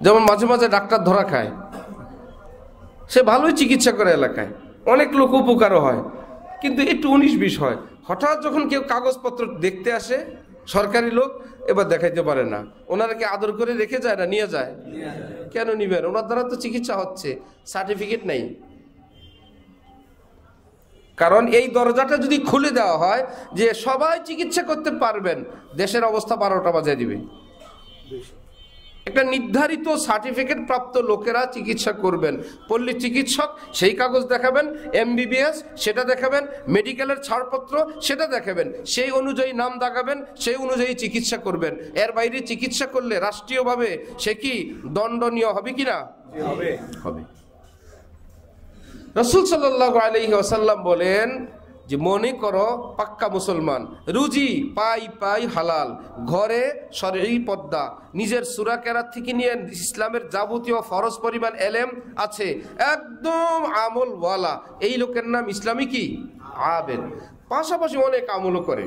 যেমন মাঝে মাঝে ডাক্তার ধরা খায়, সে ভালোই চিকিৎসা করে এলাকায়, অনেক লোক উপকারও হয়, কিন্তু একটু 19-20 হয়। হঠাৎ যখন কেউ কাগজপত্র দেখতে আসে, সরকারি লোক, এবার দেখাইতে পারে না। ওনারা কি আদর করে রেখে যায় না নিয়ে যায়? কেন নিবেন? ওনার দ্বারা তো চিকিৎসা হচ্ছে, সার্টিফিকেট নেই। কারণ এই দরজাটা যদি খুলে দেওয়া হয় যে সবাই চিকিৎসা করতে পারবেন, দেশের অবস্থা 12টা বাজিয়ে দিবে। একটা নির্ধারিত সার্টিফিকেট প্রাপ্ত লোকেরা চিকিৎসা করবেন। পল্লী চিকিৎসক সেই কাগজ দেখাবেন, MBBS সেটা দেখাবেন, মেডিকেলের ছাড়পত্র সেটা দেখাবেন, সেই অনুযায়ী নাম দাগাবেন, সেই অনুযায়ী চিকিৎসা করবেন। এর বাইরে চিকিৎসা করলে রাষ্ট্রীয়ভাবে সে কি দণ্ডনীয় হবে কিনা? হবে। রাসূল সাল্লাল্লাহু আলাইহি ওয়াসাল্লাম বলেন যে মনে করো পাক্কা মুসলমান, রুজি পাই পাই হালাল, ঘরে শরঈ পর্দা, নিজের সূরা কেরাত থেকে নিয়ে ইসলামের যাবতীয় ফরজ পরিমাণ এলেম আছে, একদম আমলওয়ালা, এই লোকের নাম ইসলামী কি? আবেদ। পাশাপাশি অনেক আমলও করে,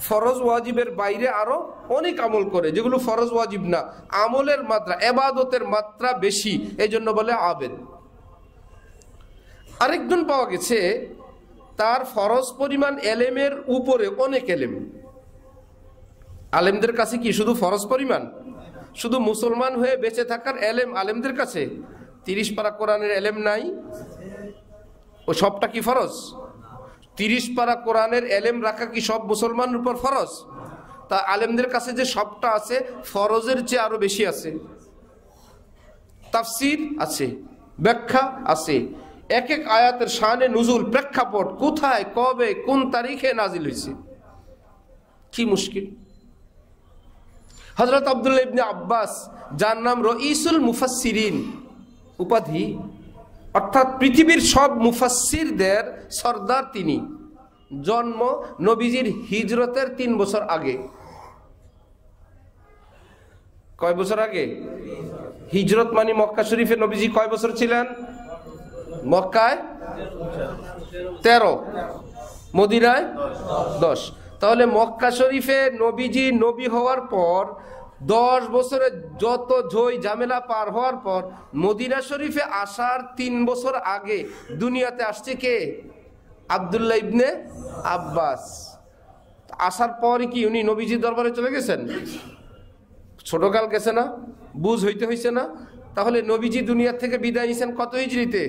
ফরজ ওয়াজিবের বাইরে আরো অনেক আমল করে যেগুলো ফরজ ওয়াজিব না, আমলের মাত্রা, ইবাদতের মাত্রা বেশি, এই জন্য বলে আবেদ। আরেকজন পাওয়া গেছে তার ফরজ পরিমাণ এলেমের উপরে অনেক এলেম। আলেমদের কাছে কি শুধু ফরজ পরিমাণ? শুধু মুসলমান হয়ে বেঁচে থাকার এলেম আলেমদের কাছে? 30 পারা কোরআনের এলেম নাই? ও সবটা কি ফরজ? 30 পারা কোরআনের এলেম রাখা কি সব মুসলমানের উপর ফরজ? তা আলেমদের কাছে যে সবটা আছে, ফরজের চেয়ে আরো বেশি আছে। তাফসির আছে, ব্যাখ্যা আছে, এক এক আয়াতের শানে নুজুল, প্রেক্ষাপট, কোথায় কবে কোন তারিখে নাজিল হয়েছে, কি মুশকিল। হযরত আব্দুল্লাহ ইবনে আব্বাস, যার নাম রঈসুল মুফাসসিরিন উপাধি, অর্থাৎ পৃথিবীর সব মুফাসসিরদের সর্দার তিনি, জন্ম নবীজির হিজরতের 3 বছর আগে। কয় বছর আগে? হিজরত মানে মক্কা শরীফে নবীজি কয় বছর ছিলেন? মক্কায় 13, মদিনায় 10। তাহলে মক্কা শরীফে নবীজি নবী হওয়ার পর 10 বছরের যত ঝই ঝামেলা পার হওয়ার পর মদিনা শরীফে আসার 3 বছর আগে দুনিয়াতে আসছে কে? আব্দুল্লাহ ইবনে আব্বাস। আসার পর কি উনি নবীজির দরবারে চলে গেছেন? ছোটকাল গেছে না? বুঝ হইতে হইছে না? তাহলে নবীজি দুনিয়া থেকে বিদায় নিয়েছেন কত হিজরিতে?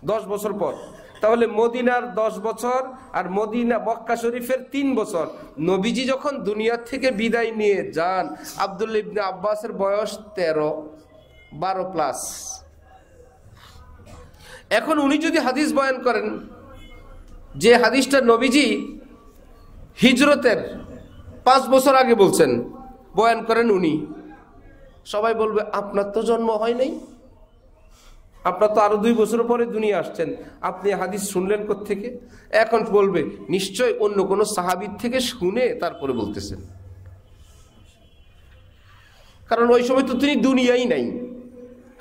10 বছর পর। তাহলে মদিনার 10 বছর আর মদিনা মক্কা শরীফের 3 বছর। নবীজি যখন দুনিয়া থেকে বিদায় নিয়ে যান, আব্দুল্লাহ ইবনে আব্বাসের বয়স 12 প্লাস। এখন উনি যদি হাদিস বয়ান করেন, যে হাদিসটা নবীজি হিজরতের 5 বছর আগে বলছেন, বয়ান করেন উনি, সবাই বলবে আপনার তো জন্ম হয় নাই, আপনার তো আরো 2 বছর পরে দুনিয়া আসছেন, আপনি হাদিস শুনলেন কোত্থেকে? এখন বলবে নিশ্চয় অন্য কোন সাহাবীর থেকে শুনে তারপরে বলতেছেন, কারণ ওই সময় তো তিনি দুনিয়াই নাই।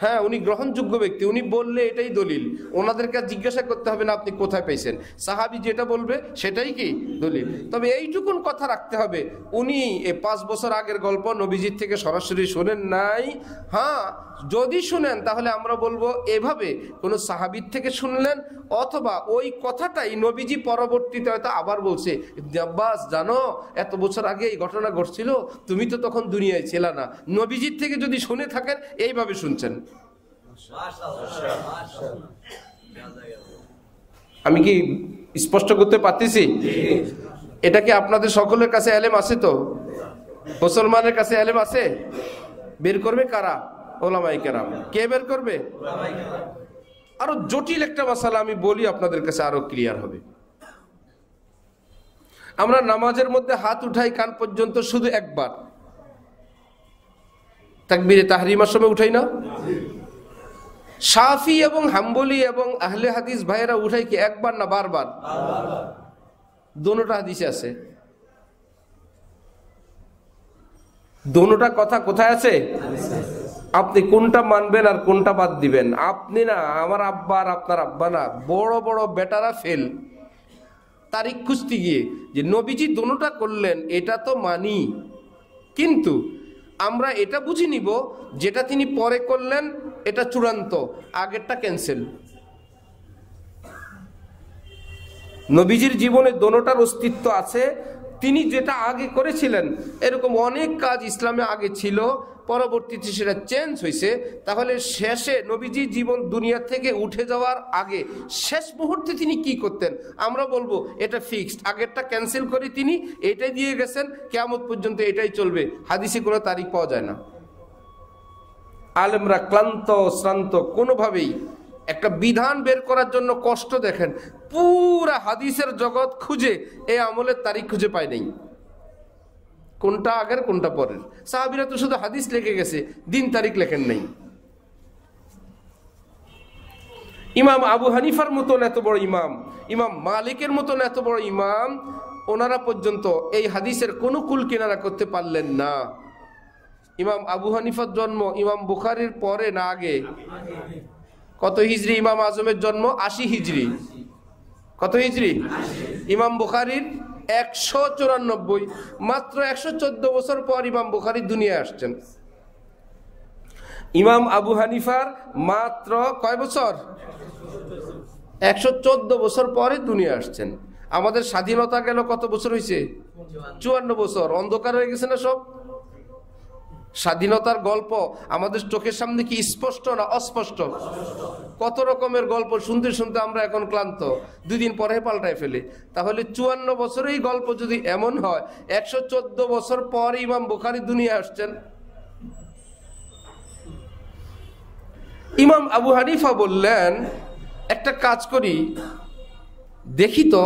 হ্যাঁ, উনি গ্রহণযোগ্য ব্যক্তি, উনি বললে এটাই দলিল, ওনাদেরকে জিজ্ঞাসা করতে হবে না আপনি কোথায় পেয়েছেন, সাহাবী যেটা বলবে সেটাই কি দলিল। তবে এইটুকুন কথা রাখতে হবে, উনি এই 5 বছর আগের গল্প নবীজির থেকে সরাসরি শোনেন নাই। হ্যাঁ, যদি শুনেন তাহলে আমরা বলবো এভাবে কোন সাহাবীর থেকে শুনলেন, অথবা ওই কথাটাই নবীজি পরবর্তীতে হয়তো আবার বলছে, ইবনে আব্বাস জানো এত বছর আগে এই ঘটনা ঘটছিল, তুমি তো তখন দুনিয়ায় ছিল না। নবীজির থেকে যদি শুনে থাকেন এইভাবে শুনছেন। আমি কি স্পষ্ট করতে পারতেছি? এটা কি আপনাদের সকলের কাছে এলেম আছে? তো মুসলমানের কাছে এলেম আছে? বের করবে কারা? ওলামায়ে কেরাম। কে বের করবে? আরো জটিল একটা মাসালা আমি বলি, আপনাদের কাছে আরো ক্লিয়ার হবে। আমরা নামাজের মধ্যে হাত উঠাই কান পর্যন্ত শুধু একবার, তাকবীরে তাহরিমার সময় উঠাই না? শাফি এবং হাম্বলি এবং আহলে হাদিস ভাইয়েরা উঠাই কি একবার না বারবার? দোনোটা হাদিসে আছে। দোনোটা কথা কোথায় আছে? আপনি কোনটা মানবেন আর কোনটা বাদ দিবেন? আপনি না, আমার আব্বা আর আপনার আব্বা না, বড় বড় বেটারা ফেল তারিখ খুঁজতে গিয়ে যে নবীজি দোনোটা করলেন এটা তো মানি, কিন্তু আমরা এটা বুঝে নিব যেটা তিনি পরে করলেন এটা চূড়ান্ত, আগেরটা ক্যান্সেল। নবীজির জীবনে দোনোটার অস্তিত্ব আছে। তিনি যেটা আগে করেছিলেন, এরকম অনেক কাজ ইসলামে আগে ছিল, পরবর্তীতে সেটা চেঞ্জ হয়েছে। তাহলে শেষে নবীজি জীবন দুনিয়া থেকে উঠে যাওয়ার আগে শেষ মুহূর্তে তিনি কি করতেন? আমরা বলবো এটা ফিক্সড, আগেরটা ক্যান্সেল করে তিনি এটাই দিয়ে গেছেন, কিয়ামত পর্যন্ত এটাই চলবে। হাদিসে কোনো তারিখ পাওয়া যায় না। আলেমরা ক্লান্ত শ্রান্ত, কোনোভাবেই একটা বিধান বের করার জন্য কষ্ট দেখেন, পুরা হাদিসের জগৎ খুঁজে এই আমলের তারিখ খুঁজে পায় নাই, কোনটা আগের কোনটা পরের। সাহাবীরা তো শুধু হাদিস লিখে গেছে, দিন তারিখ লেখেন নাই। ইমাম আবু হানিফার মতন এত বড় ইমাম, ইমাম মালিকের মতন এত বড় ইমাম, ওনারা পর্যন্ত এই হাদিসের কোনো কুল কিনারা করতে পারলেন না। ইমাম আবু হানিফার জন্ম ইমাম বুখারীর পরে না আগে? কত হিজরি ইমাম আজমের জন্ম? 80 হিজরি। কত হিজরি? ইমাম বুখারীর 194। মাত্র 114 বছর পর ইমাম বুখারী দুনিয়ায় আসছেন। ইমাম আবু হানিফার মাত্র কয় বছর? 114 বছর পরে দুনিয়া আসছেন। আমাদের স্বাধীনতা গেল কত বছর হয়েছে? 54 বছর। অন্ধকার হয়ে গেছে না সব? স্বাধীনতার গল্প আমাদের চোখের সামনে কি স্পষ্ট না অস্পষ্ট? কত রকমের গল্প শুনতে শুনতে আমরা এখন ক্লান্ত, 2 দিন পরে পাল্টায় ফেলি। তাহলে 54 বছরের গল্প যদি এমন হয়, 114 বছর পর ইমাম বুখারী দুনিয়া আসছেন। ইমাম আবু হানিফা বললেন, একটা কাজ করি, দেখি তো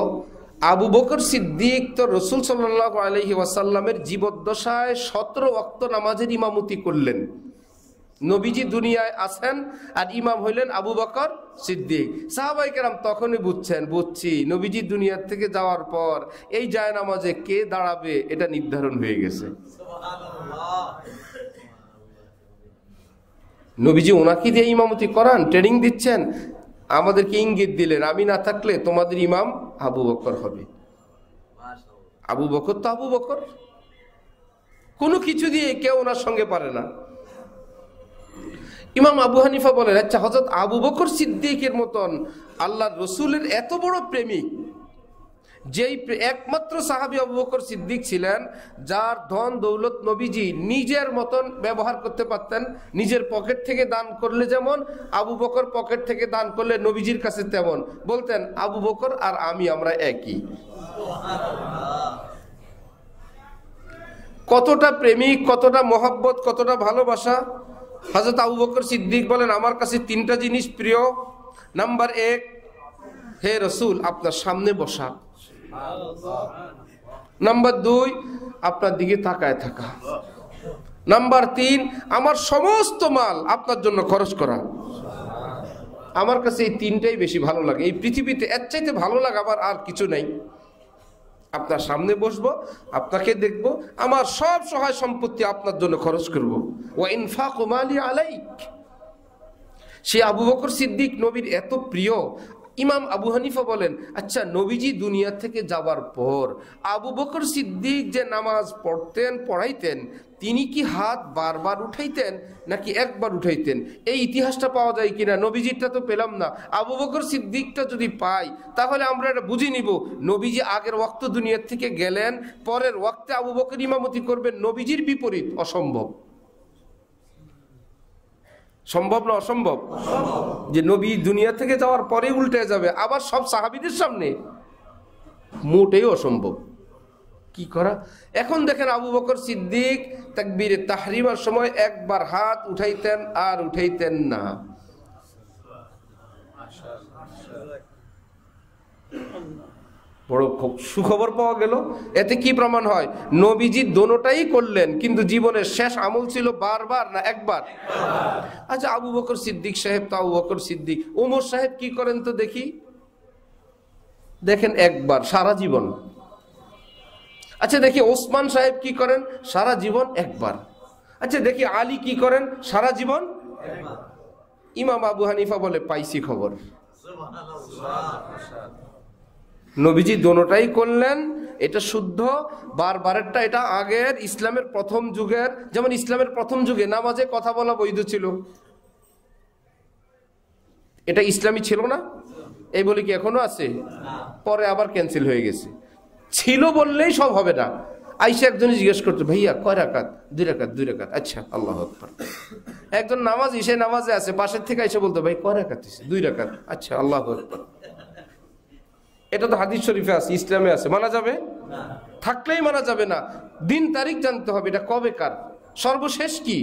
আবু বকর সিদ্দিক তো রাসূল সাল্লাল্লাহু আলাইহি ওয়াসাল্লামের জীবদ্দশায় 17 ওয়াক্ত নামাজের ইমামতি করলেন। নবীজি দুনিয়ায় আছেন আর ইমাম হইলেন আবু বকর সিদ্দিক। সাহাবায়ে কেরাম তখনই বুঝছি নবীজি দুনিয়ার থেকে যাওয়ার পর এই জায়নামাজে কে দাঁড়াবে এটা নির্ধারণ হয়ে গেছে। নবীজি ওনাকে দিয়ে ইমামতি করান, ট্রেনিং দিচ্ছেন, আমাদেরকে ইঙ্গিত দিলেন, আমি না থাকলে তোমাদের ইমাম আবু বকর হবে। আবু বকর তো আবু বকর, কোনো কিছু দিয়ে কেউ ওনার সঙ্গে পারে না। ইমাম আবু হানিফা বলেন, আচ্ছা হযরত আবু বকর সিদ্দিকের মতন আল্লাহর রসুলের এত বড় প্রেমিক, যেই একমাত্র সাহাবী আবু বকর সিদ্দিক ছিলেন যার ধন দৌলত নবীজি নিজের মতন ব্যবহার করতে পারতেন, নিজের পকেট থেকে দান করলে যেমন, আবু বকর পকেট থেকে দান করলে নবীজির কাছে তেমন। বলতেন আবু বকর আর আমি আমরা একই। কতটা প্রেমিক, কতটা মহব্বত, কতটা ভালোবাসা। হযরত আবু বকর সিদ্দিক বলেন, আমার কাছে 3টা জিনিস প্রিয়। নাম্বার 1, হে রাসূল আপনার সামনে বসা। নাম্বার 2, আপনার দিকে তাকায় থাকা। নাম্বার 3, আমার সমস্ত মাল আপনার জন্য খরচ করা। আমার কাছে এই 3টাই বেশি ভালো লাগে। এই পৃথিবীতে এর চাইতে ভালো লাগে আমার আর কিছু নাই। আপনার সামনে বসবো, আপনাকে দেখবো, আমার সব সহায় সম্পত্তি আপনার জন্য খরচ করবো। ওয়া ইনফাকু মালি আলাইক। সে আবু বকর সিদ্দিক নবীর এত প্রিয়। ইমাম আবু হানিফা বলেন, আচ্ছা নবীজি দুনিয়া থেকে যাবার পর আবু বকর সিদ্দিক যে নামাজ পড়াইতেন, তিনি কি হাত বারবার উঠাইতেন নাকি একবার উঠাইতেন? এই ইতিহাসটা পাওয়া যায় কিনা? নবীজিরটা তো পেলাম না। আবু বকর সিদ্দিকটা যদি পাই তাহলে আমরা এটা বুঝে নিব, নবীজি আগের ওয়াক্ত দুনিয়ার থেকে গেলেন, পরের ওয়াক্তে আবু বকর ইমামতি করবেন। নবীজির বিপরীত অসম্ভব। সম্ভব না অসম্ভব? যে নবী দুনিয়া থেকে যাওয়ার পরে উল্টে যাবে আবার সব সাহাবীদের সামনে, মোটেই অসম্ভব। কি করা? এখন দেখেন আবু বকর সিদ্দিক তাকবীরে তাহরিমার সময় একবার হাত উঠাইতেন আর উঠাইতেন না। বড় সুখবর পাওয়া গেল। এতে কি প্রমাণ হয়? নবীজি দোনোটাই করলেন, কিন্তু জীবনের শেষ আমল ছিল বারবার না একবার? আচ্ছা আবু বকর সিদ্দিক সাহেব তো আবু বকর সিদ্দিক, ওমর সাহেব কি করেন তো দেখি? দেখেন একবার সারা জীবন। আচ্ছা দেখি ওসমান সাহেব কি করেন? সারা জীবন একবার। আচ্ছা দেখি আলী কি করেন? সারা জীবন। ইমাম আবু হানিফা বলে, পাইছি খবর। নবীজি দোনোটাই করলেন, এটা শুদ্ধ। বারবারেরটা এটা আগের ইসলামের প্রথম যুগের, যেমন ইসলামের প্রথম যুগে নামাজে কথা বলা বৈধ ছিল, এটা ইসলামী ছিল না? এই বলি কি এখনো আছে? পরে আবার ক্যান্সেল হয়ে গেছে। ছিল বললেই সব হবে না। আইসা একজন জিজ্ঞেস করতো, ভাইয়া কয় রাকাত? 2 রাকাত। 2 রাকাত। আচ্ছা, আল্লাহু আকবার। একজন নামাজি, সে নামাজে আছে, পাশের থেকে এসে বলতো, ভাই কয় রাকাত? 2 রাকাত। আচ্ছা, আল্লাহু আকবার। এটা তো হাদিস শরীফে আছে, ইসলামে আছে, মানা যাবে না? থাকলেই মানা যাবে না। দিন তারিখ জানতে হবে, এটা কবে কার, সর্বশেষ কি।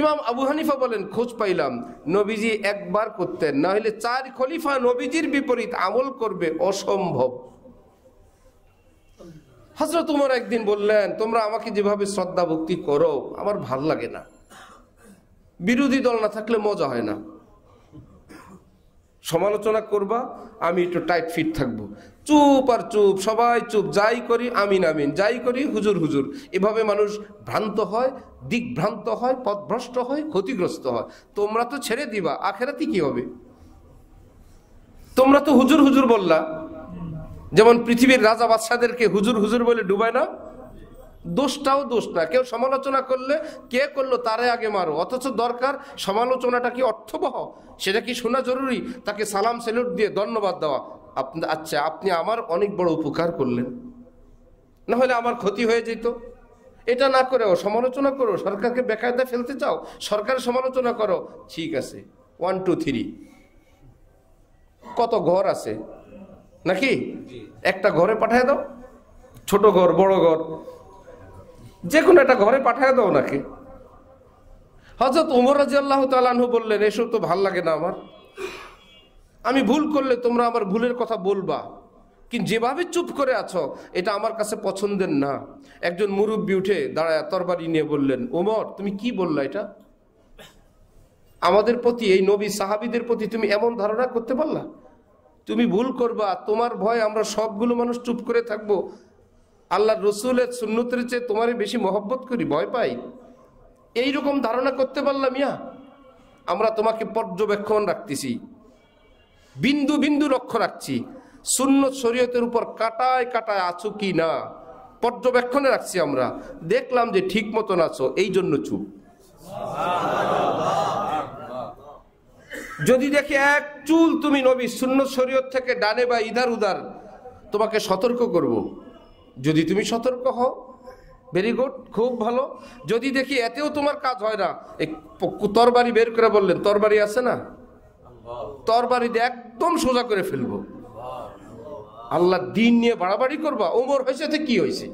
ইমাম আবু হানিফা বলেন, খোঁজ পাইলাম নবীজি একবার করতেন, না হলে 4 খলিফা নবীজির বিপরীত আমল করবে, অসম্ভব। হযরত ওমর একদিন বললেন, তোমরা আমাকে যেভাবে শ্রদ্ধা ভক্তি করো আমার ভাল লাগে না, বিরোধী দল না থাকলে মজা হয় না। সমালোচনা করবা, আমি একটু টাইট ফিট থাকবো, চুপ আর চুপ, সবাই চুপ, যাই করি আমিন আমিন, যাই করি হুজুর হুজুর। এভাবে মানুষ ভ্রান্ত হয়, দিকভ্রান্ত হয়, পথভ্রষ্ট হয়, ক্ষতিগ্রস্ত হয়। তোমরা তো ছেড়ে দিবা, আখেরাতে কি হবে? তোমরা তো হুজুর হুজুর বললা, যেমন পৃথিবীর রাজা বাদশাদেরকে হুজুর হুজুর বলে ডুবায় না? দোষটাও দোষ না, কেউ সমালোচনা করলে কে করলো তারে আগে মারো। অথচ দরকার সমালোচনাটা কি অর্থবহ, সেটা কি শোনা জরুরি, তাকে সালাম স্যালুট দিয়ে ধন্যবাদ দেওয়া। আচ্ছা, আপনি আমার অনেক বড় উপকার করলেন, না হলে আমার ক্ষতি হয়ে যেত। এটা না করেও সমালোচনা করো, সরকারকে বেকায়দায় ফেলতে চাও, সরকারের সমালোচনা করো, ঠিক আছে, 1 2 3। কত ঘর আছে নাকি, একটা ঘরে পাঠায় দাও, ছোট ঘর বড় ঘর, যে কোনো একটা ঘরে পাঠায় দাও নাকি। হযরত ওমর রাদিয়াল্লাহু তাআলা আনহু বললেন, এসব তো ভাল লাগে না আমার, আমি ভুল করলে তোমরা আমার ভুলের কথা বলবা, কিন্তু যেভাবে চুপ করে আছো এটা আমার কাছে পছন্দের না। একজন মুরব্বী উঠে দাঁড়ায় তরবারি নিয়ে বললেন, ওমর তুমি কি বললা? এটা আমাদের প্রতি, এই নবী সাহাবীদের প্রতি তুমি এমন ধারণা করতে পারলা? তুমি ভুল করবা, তোমার ভয় আমরা সবগুলো মানুষ চুপ করে থাকবো, আল্লাহর রসুলের সুন্নতের চেয়ে তোমারই বেশি মহব্বত করি, ভয় পাই, এইরকম ধারণা করতে পারলাম? মিয়া, আমরা তোমাকে পর্যবেক্ষণ রাখতেছি, বিন্দু বিন্দু লক্ষ্য রাখছি, সুন্নত শরীয়তের উপর কাটায় কাটায় আছো কি না পর্যবেক্ষণে রাখছি। আমরা দেখলাম যে ঠিক মতন আছো, এই জন্য চুপ। যদি দেখি এক চুল তুমি নবী সুন্নত শরীয়ত থেকে ডানে বা ইধার উদার, তোমাকে সতর্ক করব। যদি তুমি সতর্ক হও, ভেরি গুড, খুব ভালো। যদি দেখি এতেও তোমার কাজ হয় না, তরবারি বের করে বললেন, তরবারি আছে না, তরবারি দিয়ে একদম সোজা করে ফেলবো। আল্লাহ দিন নিয়ে বাড়াবাড়ি করবা, ওমর হয়েছে তো কি হয়েছে,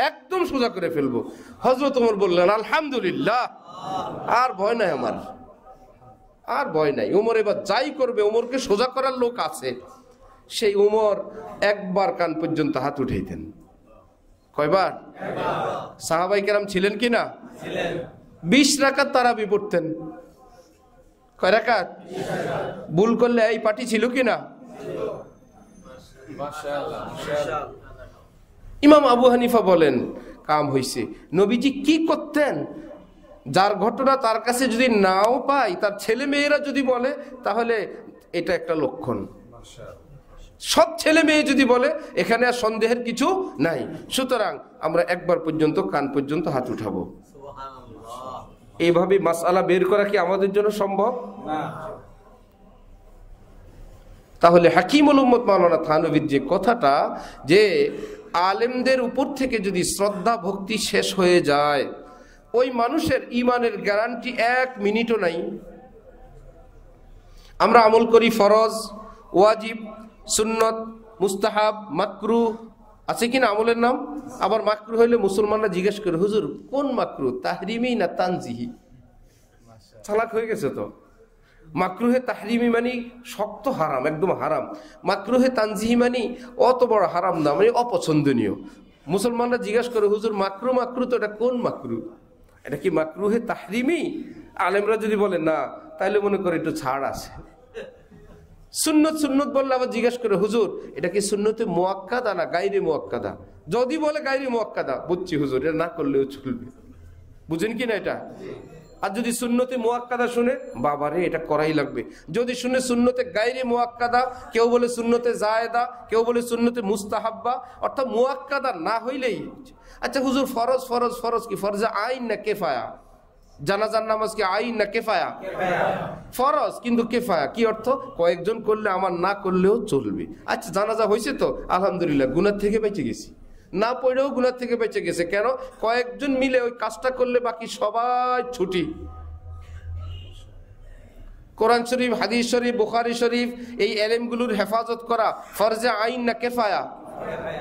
একদম সোজা করে ফেলবো। হযরত ওমর বললেন, আলহামদুলিল্লাহ, আর ভয় নাই আমার, আর ভয় নাই। ওমর এবার যাই করবে, ওমরকে সোজা করার লোক আছে। সেই ওমর একবার কান পর্যন্ত হাত উঠাইতেন। কয়বার? সাহাবাই কেরাম ছিলেন কিনা? 20 রাকাত তারাবি পড়তেন। কয় রাকাত? ভুল করলে এই পার্টি ছিল কিনা? ইমাম আবু হানিফা বলেন, কাম হইছে। নবীজি কি করতেন, যার ঘটনা তার কাছে যদি নাও পাই, তার ছেলে মেয়েরা যদি বলে, তাহলে এটা একটা লক্ষণ। সব ছেলে মেয়ে যদি বলে, এখানে আর সন্দেহের কিছু নাই। সুতরাং আমরা একবার পর্যন্ত কান পর্যন্ত হাত উঠাবো। এইভাবে মাসআলা বের করা কি আমাদের জন্য সম্ভব? না। তাহলে হাকিমুল উম্মত মাওলানা থানভীর যে কথাটা, যে আলেমদের উপর থেকে যদি শ্রদ্ধা ভক্তি শেষ হয়ে যায়, ওই মানুষের ইমানের গ্যারান্টি 1 মিনিটও নাই। আমরা আমল করি ফরজ, ওয়াজিব, সুন্নত, মুস্তাহাব, মাকরুহ, আছে কিনা আমলের নাম? আবার মাকরুহ হইলে মুসলমানরা জিজ্ঞেস করে, হুজুর কোন মাকরুহ, তাহরিমি না তানজিহি? চালাক হয়ে গেছে তো। মাকরুহে তাহরিমি মানে শক্ত হারাম, একদম হারাম। মাকরুহে তানজিহি মানে অত বড় হারাম না, মানে অপছন্দনীয়। মুসলমানরা জিজ্ঞেস করে, হুজুর মাকরু মাকরু তো এটা কোন মাকরু, এটা কি মাকরুহে তাহরিমি? আলেমরা যদি বলে না, তাহলে মনে করে একটু ছাড় আছে। সুন্নত সুন্নত বললে আবার জিজ্ঞেস করে, হুজুর এটা কি সুন্নতে মুআক্কাদা না গায়রে মুআক্কাদা? যদি বলে গায়রে মুআক্কাদা, বুঝছি হুজুর, এটা না করলেও চলবে। বুঝেন কি না এটা? আর যদি সুন্নতে মুআক্কাদা শুনে, বাবারে এটা করাই লাগবে। যদি শুনে সুন্নতে গায়রে মুআক্কাদা, কেউ বলে সুন্নতে জায়েদা, কেউ বলে সুন্নতে মুস্তাহাব্বা, অর্থাৎ মুআক্কাদা না হইলেই। আচ্ছা হুজুর, ফরজ ফরজ ফরজ কি ফরজে আইন না কিফায়া? জানাজার নামাজ কি আইন না কেফায়া? ফরজ, কিন্তু কেফায়া কি অর্থ? কয়েকজন করলে আমার না করলেও চলবে। আচ্ছা জানাজা হয়েছে তো আলহামদুলিল্লাহ, গুনাহ থেকে বেঁচে গেছি, না পড়েও গুনাহ থেকে বেঁচে গেছে। কেন? কয়েকজন মিলে ওই কাজটা করলে বাকি সবাই ছুটি। কোরআন শরীফ, হাদিস শরীফ, বুখারী শরীফ, এই এলেমগুলোর হেফাজত করা ফরজে আইন না কেফায়া?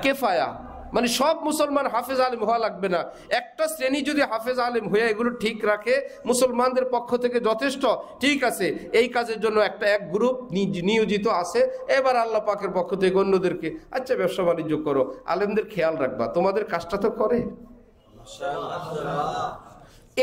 কেফায়া। মানে সব মুসলমান হাফেজ আলেম হওয়া লাগবে না, একটা শ্রেণী যদি হাফেজ আলেম হয়ে এগুলো ঠিক রাখে মুসলমানদের পক্ষ থেকে যথেষ্ট। ঠিক আছে, এই কাজের জন্য এক গ্রুপ নিয়োজিত আছে, এবার আল্লাহ পাকের পক্ষ থেকে অন্যদেরকে, আচ্ছা ব্যবসা বাণিজ্য করো, আলেমদের খেয়াল রাখবা, তোমাদের কাজটা তো করে।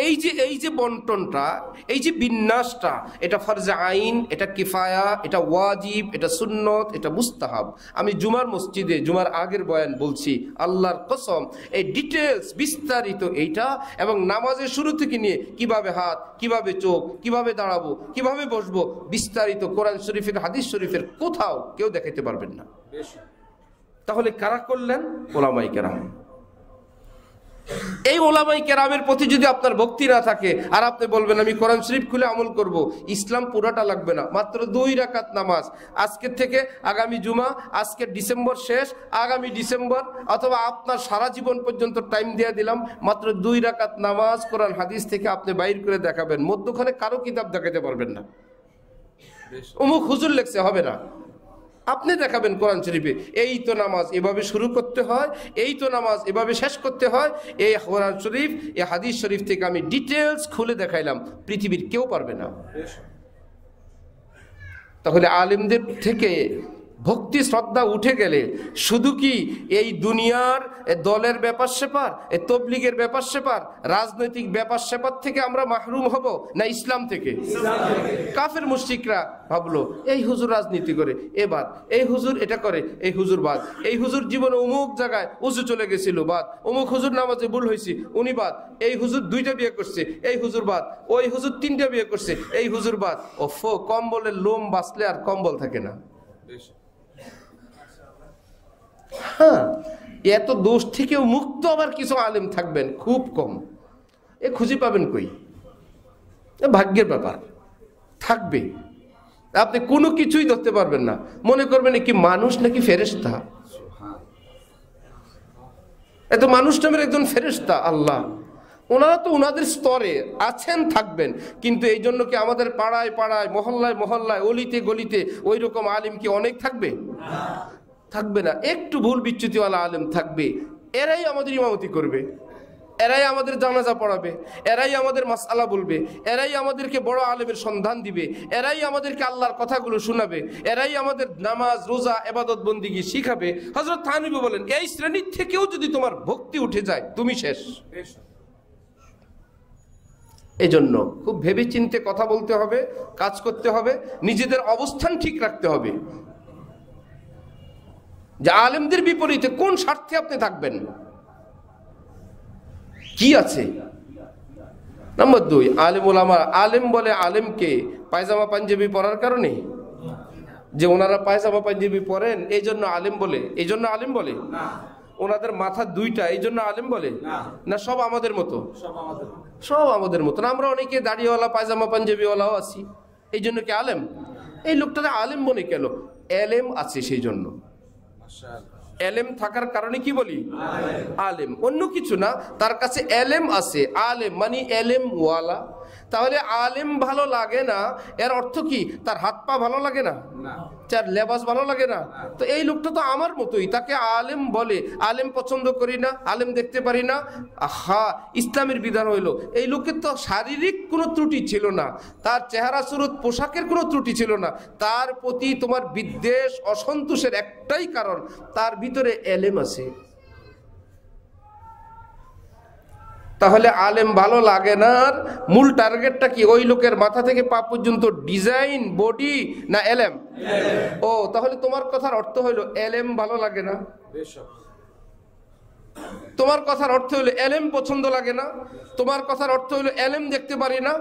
এই যে বন্টনটা, এই যে বিন্যাসটা, এটা ফরজে আইন, এটা কিফায়া, এটা ওয়াজিব, এটা সুন্নত, এটা মুস্তাহাব। আমি জুমার মসজিদে জুমার আগের বয়ান বলছি, আল্লাহর কসম এই ডিটেলস বিস্তারিত এইটা, এবং নামাজের শুরু থেকে নিয়ে কিভাবে হাত, কিভাবে চোখ, কিভাবে দাঁড়াবো, কিভাবে বসবো, বিস্তারিত কোরআন শরীফের, হাদিস শরীফের কোথাও কেউ দেখাতে পারবেন না। তাহলে কারা করলেন? ওলামায়ে কেরাম। এই ওলামায়ে কেরামের প্রতি যদি আপনার ভক্তি না থাকে আর আপনি বলবেন আমি কোরআন শরীফ খুলে আমল করব, ইসলাম পুরাটা লাগবে না, মাত্র 2 রাকাত নামাজ আজকের থেকে আগামী জুমা, আজকে ডিসেম্বর শেষ, আগামী ডিসেম্বর, অথবা আপনার সারা জীবন পর্যন্ত টাইম দিয়ে দিলাম, মাত্র 2 রাকাত নামাজ কোরআন হাদিস থেকে আপনি বাইর করে দেখাবেন, মধ্যখানে কারো কিতাব দেখাতে পারবেন না, অমুক হুজুর লেখছে হবে না, আপনি দেখাবেন কোরআন শরীফে এই তো নামাজ এভাবে শুরু করতে হয়, এই তো নামাজ এভাবে শেষ করতে হয়, এই কোরআন শরীফ, এই হাদিস শরীফ থেকে আমি ডিটেলস খুলে দেখাইলাম, পৃথিবীর কেউ পারবে না। তাহলে আলেমদের থেকে ভক্তি শ্রদ্ধা উঠে গেলে শুধু কি এই দুনিয়ার দলের ব্যাপার স্যাপার, তবলিগের ব্যাপার স্যাপার, রাজনৈতিক ব্যাপার স্যাপার থেকে আমরা মাহরুম হব, না ইসলাম থেকে? কাফের মুশরিকরা ভাবলো এই হুজুর রাজনীতি করে, এবার এই হুজুর এটা করে, এই হুজুর বাদ, এই হুজুর জীবনে অমুক জায়গায় উজু চলে গেছিল বাদ, অমুক হুজুর নামাজে ভুল হয়েছে উনি বাদ, এই হুজুর 2টা বিয়ে করছে এই হুজুর বাদ, ওই হুজুর 3টা বিয়ে করছে এই হুজুর বাদ। ওফো, কম্বলের লোম বাঁচলে আর কম্বল থাকে না। হ্যাঁ, এত দোষ থেকেও মুক্ত আবার কিছু আলেম থাকবেন খুব কম, এ খুঁজে পাবেন কই? ভাগ্যের ব্যাপার, থাকবে, আপনি কোনো কিছুই ধরতে পারবেন না, মনে করবেন কি মানুষ নাকি ফেরেশতা। এত মানুষ নামের একজন ফেরেশতা আল্লাহ, ওনারা তো ওনাদের স্তরে আছেন, থাকবেন, কিন্তু এই জন্য কি আমাদের পাড়ায় পাড়ায়, মহল্লায় মহল্লায়, অলিতে গলিতে ওই রকম আলেম কি অনেক থাকবে? থাকবে না। একটু ভুল বিচ্যুতিওয়ালা আলেম থাকবে, এরাই আমাদের ইমামতি করবে, এরাই আমাদের জানাজা পড়াবে, এরাই আমাদের মাসআলা বলবে, এরাই আমাদেরকে বড় আলেমের সন্ধান দিবে, এরাই আমাদেরকে আল্লাহর কথাগুলো শোনাবে, এরাই আমাদের নামাজ রোজা ইবাদত বন্দেগী শিখাবে। হযরত থানবী বলেন এই শ্রেণীর থেকেও যদি তোমার ভক্তি উঠে যায় তুমি শেষ। এজন্য খুব ভেবে চিন্তে কথা বলতে হবে, কাজ করতে হবে, নিজেদের অবস্থান ঠিক রাখতে হবে যে আলেমদের বিপরীতে কোন স্বার্থে আপনি থাকবেন, কি আছে। নাম্বার 2, আলেম ওলামা, আলেম বলে আলেমকে পায়জামা পাঞ্জাবি পরার কারণে, যে ওনারা পায়জামা পাঞ্জাবি পরেন এই জন্য আলেম বলে, এই জন্য আলেম বলে না, ওনাদের মাথা 2টা এই জন্য আলেম বলে না, সব আমাদের মতো, সব আমাদের মতো। আমরা অনেকে দাড়িওয়ালা পায়জামা পাঞ্জাবিওয়ালাও আছি, এই জন্য কি আলেম? এই লোকটা আলেম মনে কেন? এলেম আছে সেই জন্য। এলেম থাকার কারণে কি বলি? আলেম, অন্য কিছু না, তার কাছে এলেম আছে। আলেম মানে এলেম ওয়ালা। তাহলে আলেম ভালো লাগে না এর অর্থ কি তার হাত পা ভালো লাগে না, তার লেবাস ভালো লাগে না? তো এই লোকটা তো আমার মতোই, তাকে আলেম বলে। আলেম পছন্দ করি না, আলেম দেখতে পারি না, আহা, ইসলামের বিধান হইলো এই লোকের তো শারীরিক কোনো ত্রুটি ছিল না, তার চেহারা সুরত পোশাকের কোনো ত্রুটি ছিল না, তার প্রতি তোমার বিদ্বেষ অসন্তোষের একটাই কারণ, তার ভিতরে এলেম আছে। তাহলে আলেম ভালো লাগে না, মূল টার্গেটটা কি? ওই লোকের মাথা থেকে পা পর্যন্ত ডিজাইন, বডি না এলেম? ও, তাহলে তোমার কথার অর্থ হইলো এলেম ভালো লাগে না, তোমার কথার অর্থ হইলো এলেম পছন্দ লাগে না, তোমার কথার অর্থ হইলো এলেম দেখতে পারি না।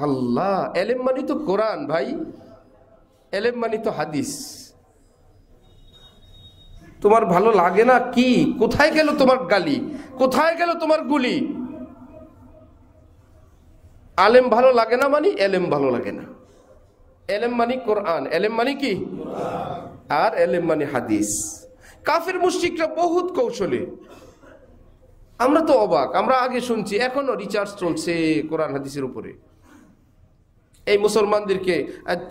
আল্লাহ, এলেম মানি তো কোরআন ভাই, এলেম মানি তো হাদিস। তোমার ভালো লাগে না কি? কোথায় গেল তোমার গালি, কোথায় গেল তোমার গুলি? আলেম ভালো লাগে না মানে এলেম ভালো লাগে না। এলেম মানে কোরআন, এলেম মানে কি, আর এলেম মানে হাদিস। কাফের মুশরিকরা বহুত কৌশলী, আমরা তো অবাক। আমরা আগে শুনছি, এখনো রিসার্চ চলছে কোরআন হাদিসের উপরে। এই মুসলমানদেরকে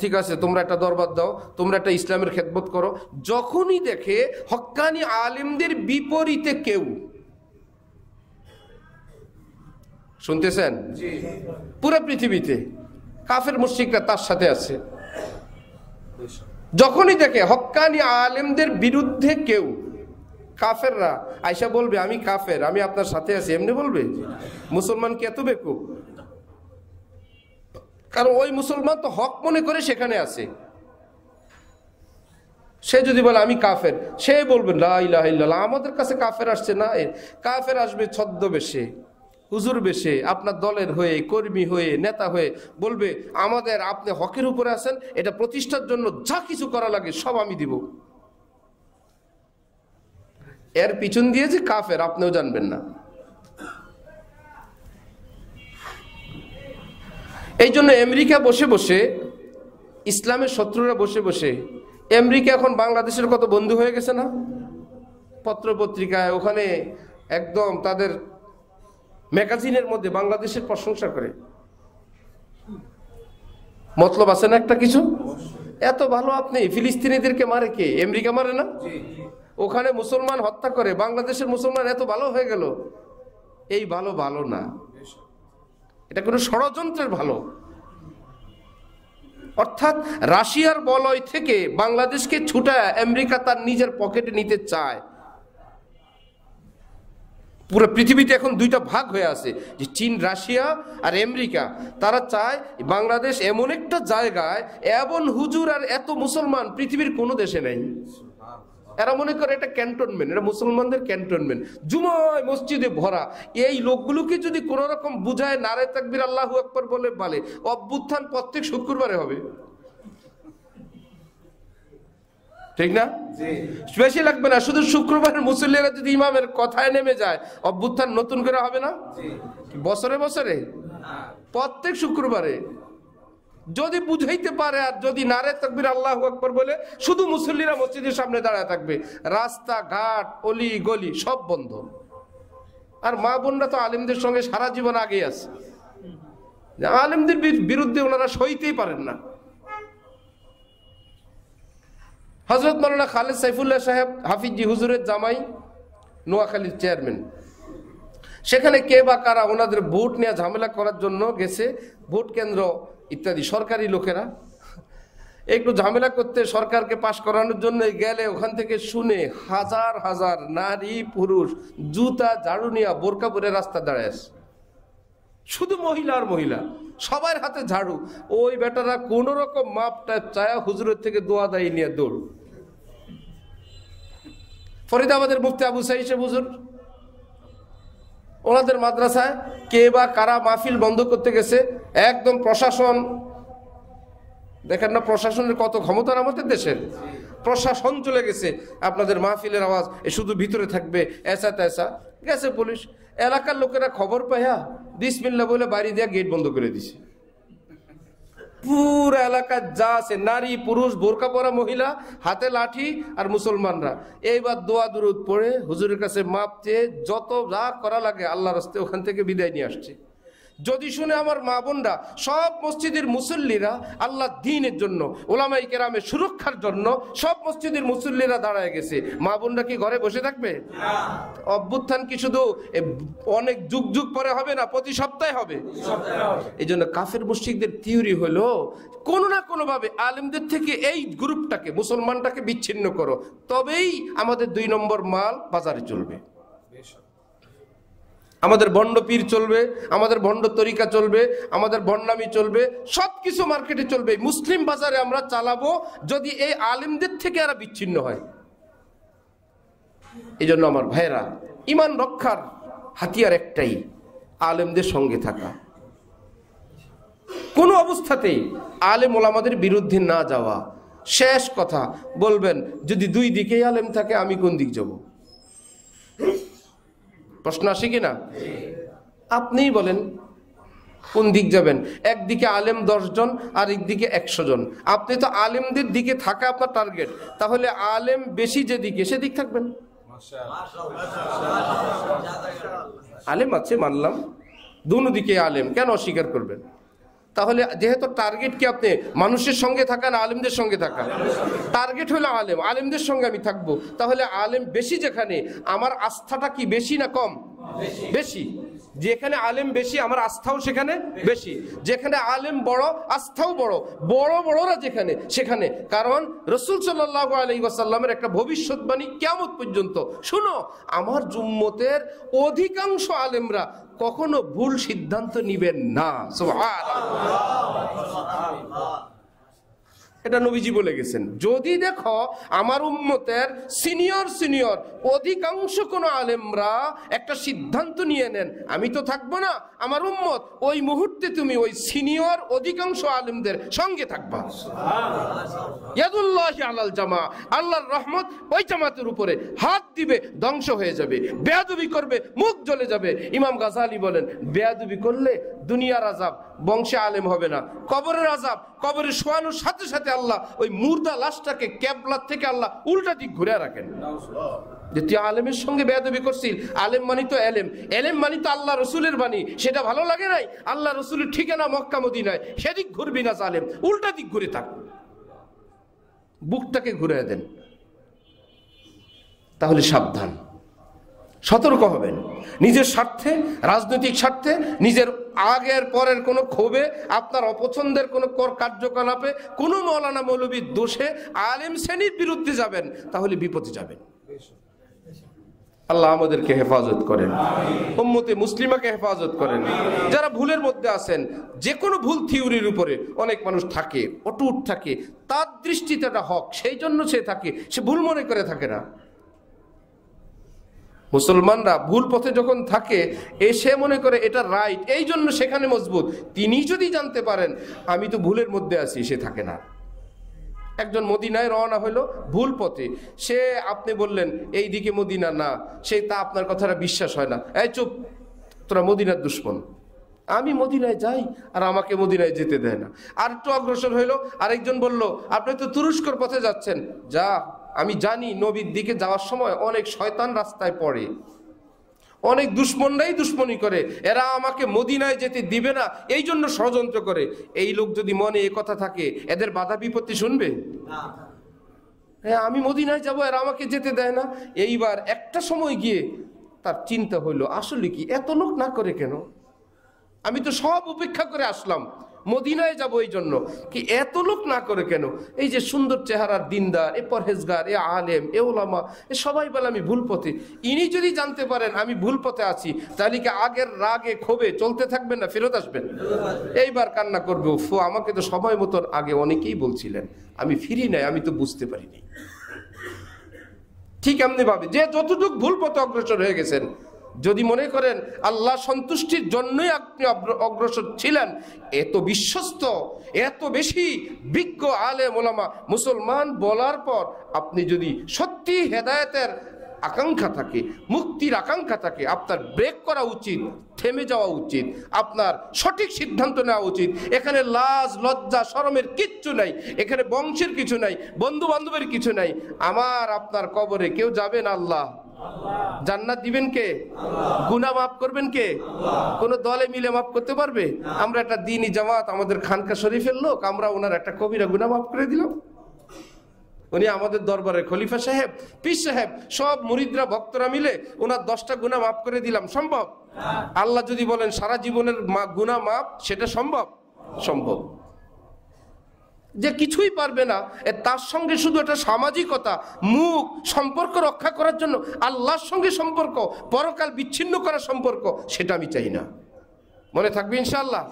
ঠিক আছে তোমরা একটা দরবার দাও, তোমরা একটা ইসলামের খেদমত করো, যখনই দেখে হক্কানি আলেমদের বিপরীতে কেউ, শুনতেছেন পুরো পৃথিবীতে কাফের মুশরিকরা তার সাথে আছে, যখনই দেখে হক্কানি আলেমদের বিরুদ্ধে কেউ, কাফেররা আয়সা বলবে আমি কাফের, আমি আপনার সাথে আছি, এমনি বলবে? মুসলমান কি এত বেকুব? কারণ ওই মুসলমান তো হক মনে করে সেখানে আছে। সে যদি বলে আমি কাফের, সে বলবে লা ইলাহা ইল্লাল্লাহ। আমাদের কাছে কাফের আসছে না, কাফের আসবে ছদ্মবেশে, হুজুর বেশে, আপনার দলের হয়ে, কর্মী হয়ে, নেতা হয়ে, বলবে আমাদের আপনি হকের উপরে আছেন, এটা প্রতিষ্ঠার জন্য যা কিছু করা লাগে সব আমি দিব। এর পিছন দিয়ে যে কাফের আপনিও জানবেন না। এই জন্য আমেরিকা বসে বসে, ইসলামের শত্রুরা বসে বসে, আমেরিকা এখন বাংলাদেশের কত বন্ধু হয়ে গেছে না? পত্র পত্রিকায় ওখানে একদম তাদের ম্যাগাজিনের মধ্যে বাংলাদেশের প্রশংসা করে। মতলব আছে না একটা কিছু? এত ভালো আপনি, ফিলিস্তিনিদেরকে মারে কে? আমেরিকা মারে না? ওখানে মুসলমান হত্যা করে, বাংলাদেশের মুসলমান এত ভালো হয়ে গেল। এই ভালো ভালো না, এটা কোনো ষড়যন্ত্রের ভালো। অর্থাৎ রাশিয়ার বলয় থেকে বাংলাদেশকে ছুটায় আমেরিকা তার নিজের পকেটে নিতে চায়। পুরো পৃথিবীতে এখন দুইটা ভাগ হয়ে আছে, যে চীন, রাশিয়া আর আমেরিকা। তারা চায় বাংলাদেশ এমন একটা জায়গায়, এমন হুজুর আর এত মুসলমান পৃথিবীর কোনো দেশে নেই। এরা মনে করে এটা ক্যান্টনমেন্ট, এটা মুসলমানদের ক্যান্টনমেন্ট, জুমায় মসজিদে ভরা। এই লোকগুলোকে যদি কোন রকম বুঝায় নারে তাকবীর আল্লাহু আকবার বলে অভ্যুত্থান প্রত্যেক শুক্রবারে হবে, ঠিক না? বেশি লাগবে না, শুধু শুক্রবারের মুসল্লিরা যদি ইমামের কথায় নেমে যায়, অভ্যুত্থান নতুন করে হবে না? বছরে বছরে, প্রত্যেক শুক্রবারে যদি বুঝাইতে পারে। আর যদি নারে তাকবীর আল্লাহু আকবার বলে শুধু মুসল্লিরা মসজিদের সামনে দাঁড়ায় থাকবে, রাস্তা ঘাট অলি গলি সব বন্ধ। আর মা বোনরা তো আলেমদের সঙ্গে সারা জীবন আগে আছে, আলেমদের বিরুদ্ধে ওনারা সইতেই পারেন না। হযরত মাওলানা খালেদ সাইফুল্লাহ সাহেব হাফিজি হুজুরের জামাই, নোয়াখালীর চেয়ারম্যান, সেখানে কে বা কারা ওনাদের ভোট নিয়ে ঝামেলা করার জন্য গেছে, ভোট কেন্দ্র ইত্যাদি সরকারি লোকেরা একটু ঝামেলা করতে, সরকারকে পাশ করানোর জন্য গেলে ওখান থেকে শুনে হাজার হাজার নারী পুরুষ জুতা ঝাড়ু নিয়ে বোরকা পরে রাস্তা দাঁড়ায় আছে, শুধু মহিলা আর মহিলা, সবার হাতে ঝাড়ু। ওই বেটারা কোন রকম মাপটা চায়া হুজুরের থেকে দোয়া দায়ী নিয়ে দৌড়। ফরিদাবাদের মুফতি আবু সাইদ হুজুর, ওনাদের মাদ্রাসায় কে বা কারা মাহফিল বন্ধ করতে গেছে, একদম প্রশাসন, দেখেন না প্রশাসনের কত ক্ষমতার আমাদের দেশের, প্রশাসন চলে গেছে, আপনাদের মাহফিলের আওয়াজ শুধু ভিতরে থাকবে, এসা তেসা। গেছে পুলিশ, এলাকার লোকেরা খবর পাইয়া বিসমিল্লাহ বলে বাড়ি দিয়ে গেট বন্ধ করে দিছে। পুরো এলাকা যা আছে নারী পুরুষ বোরকা পরা মহিলা, হাতে লাঠি, আর মুসলমানরা এইবার দোয়া দুরুদ পড়ে হুজুরের কাছে মাপ চেয়ে যত যা করা লাগে আল্লাহর রাস্তায় ওখান থেকে বিদায় নিয়ে আসছে। যদি শুনে আমার মা বোনরা, সব মসজিদের মুসল্লিরা আল্লাহ দ্বীনের জন্য, ওলামায়ে কেরামের সুরক্ষার জন্য সব মসজিদের মুসল্লিরা দাঁড়ায় গেছে, মা বোনরা কি ঘরে বসে থাকবে? অভ্যুত্থান কি শুধু অনেক যুগ যুগ পরে হবে না, প্রতি সপ্তাহে হবে। এই জন্য কাফের মুশরিকদের থিওরি হলো কোনো না কোনো ভাবে আলেমদের থেকে এই গ্রুপটাকে, মুসলমানটাকে বিচ্ছিন্ন করো, তবেই আমাদের 2 নম্বর মাল বাজারে চলবে, আমাদের ভণ্ড পীর চলবে, আমাদের ভণ্ড তরিকা চলবে, আমাদের ভণ্ডামি চলবে, সবকিছু মার্কেটে চলবে। মুসলিম বাজারে আমরা চালাবো যদি এই আলেমদের থেকে এরা বিচ্ছিন্ন হয়। এই জন্য আমার ভাইরা, ঈমান রক্ষার হাতিয়ার একটাই, আলেমদের সঙ্গে থাকা। কোনো অবস্থাতেই আলেম ওলামাদের বিরুদ্ধে না যাওয়া। শেষ কথা বলবেন, যদি 2 দিকেই আলেম থাকে আমি কোন দিক যাব? প্রশ্ন আসে কিনা? আপনিই বলেন। কোন দিক যাবেন? একদিকে আলেম 10 জন আর একদিকে 100 জন। আপনি তো আলেমদের দিকে থাকা আপনার টার্গেট, তাহলে আলেম বেশি যেদিকে সেদিক থাকবেন। আলেম আছে মানলাম, দুনো দিকে আলেম, কেন অস্বীকার করবেন? তাহলে যেহেতু টার্গেট কি আপনি মানুষের সঙ্গে থাকা না আলেমদের সঙ্গে থাকা? টার্গেট হলো আলেম, আলেমদের সঙ্গে আমি থাকবো। তাহলে আলেম বেশি যেখানে, আমার আস্থাটা কি বেশি না কম? বেশি। যেখানে আলেম বেশি আমার আস্থাও সেখানে বেশি, যেখানে আলেম বড় আস্থাও বড়, বড় বড়রা যেখানে সেখানে। কারণ রাসূল সাল্লাল্লাহু আলাইহি ওয়াসাল্লামের একটা ভবিষ্যৎবাণী কিয়ামত পর্যন্ত, শুনো, আমার উম্মতের অধিকাংশ আলেমরা কখনো ভুল সিদ্ধান্ত নিবেন না। সুবহানাল্লাহ, এটা নবীজি বলে গেছেন। যদি দেখো আমার উম্মতের সিনিয়র অধিকাংশ কোন আলেমরা একটা সিদ্ধান্ত নিয়ে নেন, আমি তো থাকবো না, আমার উম্মত ওই মুহূর্তে তুমি ওই সিনিয়র অধিকাংশ আলেমদের সঙ্গে থাকবা। ইয়াদুল্লাহি আলাল জামা, আল্লাহর রহমত ওই জামাতের উপরে হাত দিবে, ধ্বংস হয়ে যাবে। বেয়াদবি করবে, মুখ জ্বলে যাবে। ইমাম গাজালি বলেন, বেয়াদবি করলে দুনিয়ার আযাব, বংশে আলেম হবে না। কবরের আযাব, কবরে শোয়ানোর সাথে সাথে আল্লাহ ওই মুর্দা লাশটাকে কেবলা থেকে আল্লাহ উল্টা দিক ঘুরে রাখেন। যে তুই আলেমের সঙ্গে বেয়াদবি করছিস, আলেম মানি তো এলেম, এলেম মানি তো আল্লাহ রসুলের বাণী, সেটা ভালো লাগে নাই, আল্লাহ রসুলের ঠিকানা মক্কা মদিনায়, সেদিক ঘুরবি না আলেম, উল্টা দিক ঘুরে থাক, বুকটাকে ঘুরে দেন। তাহলে সাবধান, সতর্ক হবেন নিজের স্বার্থে, রাজনৈতিক স্বার্থে, নিজের আগের পরের কোনো ক্ষোভে, আপনার অপছন্দের কোনো কার্যকলাপে, কোনো মৌলানা মৌলবীর দোষে আলেম শ্রেণীর বিরুদ্ধে যাবেন, তাহলে বিপদে যাবেন। আল্লাহ আমাদেরকে হেফাজত করেন, উম্মতে মুসলিমাকে হেফাজত করেন। যারা ভুলের মধ্যে আছেন, যে কোনো ভুল থিওরির উপরে অনেক মানুষ থাকে, অটুট থাকে, তার দৃষ্টিতে এটা হক, সেই জন্য সে থাকে, সে ভুল মনে করে থাকে না। মুসলমানরা ভুল পথে যখন থাকে, সে মনে করে এটা রাইট, এই জন্য সেখানে মজবুত। তিনি যদি জানতে পারেন আমি তো ভুলের মধ্যে আছি, সে থাকে না। একজন মদিনায় রওনা হলো ভুল পথে, সে আপনি বললেন এই দিকে মদিনা না, সে তা আপনার কথাটা বিশ্বাস হয় না, এই চুপ, তোরা মদিনার দুশমন, আমি মদিনায় যাই আর আমাকে মদিনায় যেতে দেয় না। আর একটু অগ্রসর হইলো, আরেকজন বলল আপনি তো তুরস্কর পথে যাচ্ছেন, যা, আমি জানি নবীর দিকে যাওয়ার সময় অনেক শয়তান রাস্তায় পড়ে, অনেক দুশ্মনরাই দুশ্মনী করে, এরা আমাকে মদিনায় যেতে দিবে না, এই জন্য ষড়যন্ত্র করে। এই লোক যদি মনে এ কথা থাকে, এদের বাধা বিপত্তি শুনবে? হ্যাঁ, আমি মদিনায় যাব, এরা আমাকে যেতে দেয় না। এইবার একটা সময় গিয়ে তার চিন্তা হইলো, আসলে কি এত লোক না করে কেন, আমি তো সব উপেক্ষা করে আসলাম, মদিনায় যাব এই জন্য, কি এত লোক না করে কেন? এই যে সুন্দর চেহারার দিনদার, এ পরহেজগার, এ আলেম, এ ওলামা, এ সবাই বলে আমি ভুল পথে। ইনি যদি জানতে পারেন আমি ভুল পথে আছি, তাহলে কি আগের রাগে ক্ষোভে চলতে থাকবেন না ফেরত আসবেন? এইবার কান্না করবে, উফ, আমাকে তো সময় মতন আগে অনেকেই বলছিলেন, আমি ফিরি নাই, আমি তো বুঝতে পারিনি। ঠিক এমনি ভাবে যে যতটুকু ভুল পথে অগ্রসর হয়ে গেছেন, যদি মনে করেন আল্লাহ সন্তুষ্টির জন্যই আপনি অগ্রসর ছিলেন, এত বিশ্বস্ত, এত বেশি বিজ্ঞ আলেম ওলামা মুসলমান বলার পর আপনি যদি সত্যি হেদায়েতের আকাঙ্ক্ষা থাকে, মুক্তির আকাঙ্ক্ষা থাকে, আপনার ব্রেক করা উচিত, থেমে যাওয়া উচিত, আপনার সঠিক সিদ্ধান্ত নেওয়া উচিত। এখানে লাজ লজ্জা শরমের কিচ্ছু নাই, এখানে বংশের কিছু নাই, বন্ধু বান্ধবের কিছু নাই। আমার আপনার কবরে কেউ যাবেন আল্লাহ, জান্নাত দিবেন কে? গুনাহ মাফ করবেন কে? কোন দলে মিলে মাফ করতে পারবে? আমরা একটা দ্বীনি জামাত, আমাদের খানকা শরীফের লোক, আমরা ওনার একটা কবিরা গুনাহ মাফ করে দিলাম। উনি আমাদের দরবারের খলিফা সাহেব, পীর সাহেব, সব মুরিদরা ভক্তরা মিলে ওনার 10টা গুনাহ মাফ করে দিলাম, সম্ভব? আল্লাহ যদি বলেন সারা জীবনের গুনাহ মাফ, সেটা সম্ভব? সম্ভব। যে কিছুই পারবে না, তার সঙ্গে শুধু একটা সামাজিকতা, মুখ সম্পর্ক রক্ষা করার জন্য আল্লাহর সঙ্গে সম্পর্ক, পরকাল বিচ্ছিন্ন করার সম্পর্ক, সেটা আমি চাই না। মনে থাকবে ইনশাআল্লাহ?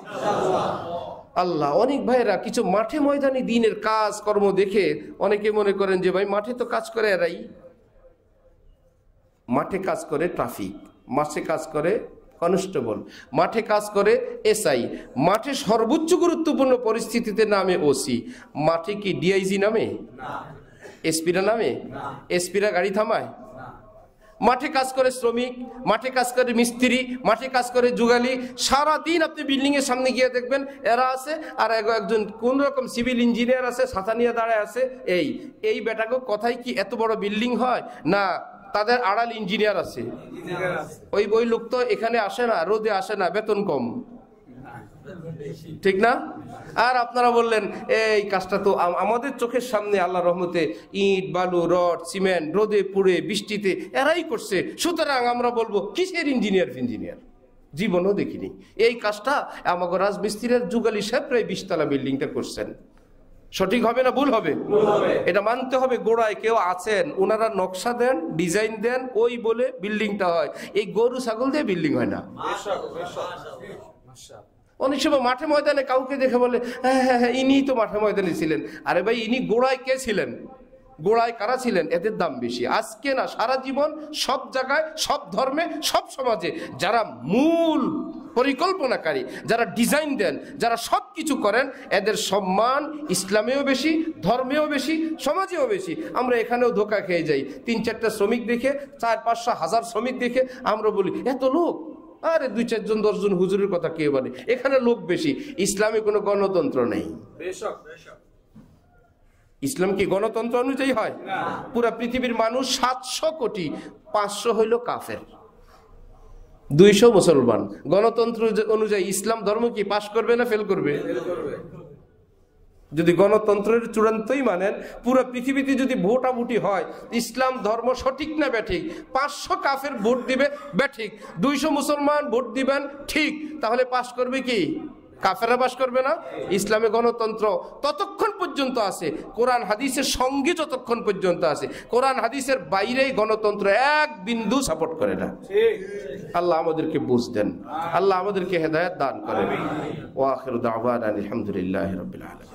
আল্লাহ, অনেক ভাইয়েরা কিছু মাঠে ময়দানি দিনের কাজ কর্ম দেখে অনেকে মনে করেন যে ভাই মাঠে তো কাজ করে এরাই, মাঠে কাজ করে ট্রাফিক, মাঠে কাজ করে কনস্টেবল, মাঠে কাজ করে এসআই, মাঠে সর্বোচ্চ গুরুত্বপূর্ণ পরিস্থিতিতে নামে ওসি। মাঠে কি ডিআইজি নামে? এসপিরা নামে? এসপিরা গাড়ি থামায়? মাঠে কাজ করে শ্রমিক, মাঠে কাজ করে মিস্ত্রি, মাঠে কাজ করে যুগালি, সারাদিন আপনি বিল্ডিং এর সামনে গিয়ে দেখবেন এরা আছে, আর একজন কোন রকম সিভিল ইঞ্জিনিয়ার আছে, ছাতা নিয়ে দাঁড়ায় আছে। এই বেটাকে কথাই কি এত বড় বিল্ডিং হয় না? তাদের আড়াল ইঞ্জিনিয়ার আছে। ওই লোক তো এখানে আসে না, রোদে আসে না, বেতন কম, ঠিক না? আর আপনারা বললেন এই কাজটা তো আমাদের চোখের সামনে আল্লাহর রহমতে ইট, বালু, রড, সিমেন্ট রোদে পুড়ে বৃষ্টিতে এরাই করছে, সুতরাং আমরা বলবো কিসের ইঞ্জিনিয়ার? জীবনও দেখিনি এই কাজটা। আমাকে রাজমিস্ত্রির যুগালি সাহেব প্রায় 20 তলা বিল্ডিংটা করছেন। সঠিক হবে না ভুল হবে? এটা মানতে হবে। গোড়ায় কেউ আছেন, ওনারা নকশা দেন, ডিজাইন দেন, ওই বলে বিল্ডিংটা হয়। এই গরু ছাগল দিয়ে বিল্ডিং হয় না। অনেক সময় মাঠে ময়দানে কাউকে দেখে বলে হ্যাঁ ইনি তো মাঠে ময়দানে ছিলেন। আরে ভাই, ইনি গোড়ায় কে ছিলেন? গোড়ায় কারা ছিলেন? এদের দাম বেশি। আজকে না, সারা জীবন সব জায়গায়, সব ধর্মে, সব সমাজে যারা মূল পরিকল্পনাকারী, যারা ডিজাইন দেন, যারা সব কিছু করেন, এদের সম্মান ইসলামেও বেশি, ধর্মেও বেশি, সমাজেও বেশি। আমরা এখানেও ধোকা খেয়ে যাই। 3-4টা শ্রমিক দেখে, 4-500 হাজার শ্রমিক দেখে আমরা বলি এত লোক। আরে 2-4 জন 10 জন হুজুরের কথা কে বলে? এখানে লোক বেশি। ইসলামে কোনো গণতন্ত্র নেই। ইসলাম কি গণতন্ত্র অনুযায়ী হয়? পুরা পৃথিবীর মানুষ 700 কোটি, 500 হইল কাফের, 200 মুসলমান। গণতন্ত্র অনুযায়ী ইসলাম ধর্ম কি পাশ করবে না ফেল করবে? যদি গণতন্ত্রের চূড়ান্তই মানেন, পুরো পৃথিবীতে যদি ভোটাভুটি হয় ইসলাম ধর্ম সঠিক না ব্যাঠিক, 500 কাফের ভোট দিবে ব্যাঠিক, 200 মুসলমান ভোট দিবেন ঠিক, তাহলে পাশ করবে কি? কাফেররা পাশ করবে না। ইসলামে গণতন্ত্র ততক্ষণ পর্যন্ত আছে, কোরআন হাদিসের সঙ্গে যতক্ষণ পর্যন্ত আছে। কোরআন হাদিসের বাইরেই গণতন্ত্র এক বিন্দু সাপোর্ট করে না। আল্লাহ আমাদেরকে বুঝ দেন, আল্লাহ আমাদেরকে হেদায়েত দান করেন। ওয়া আখিরু দাওয়ানা আলহামদুলিল্লাহি রাব্বিল আলামিন।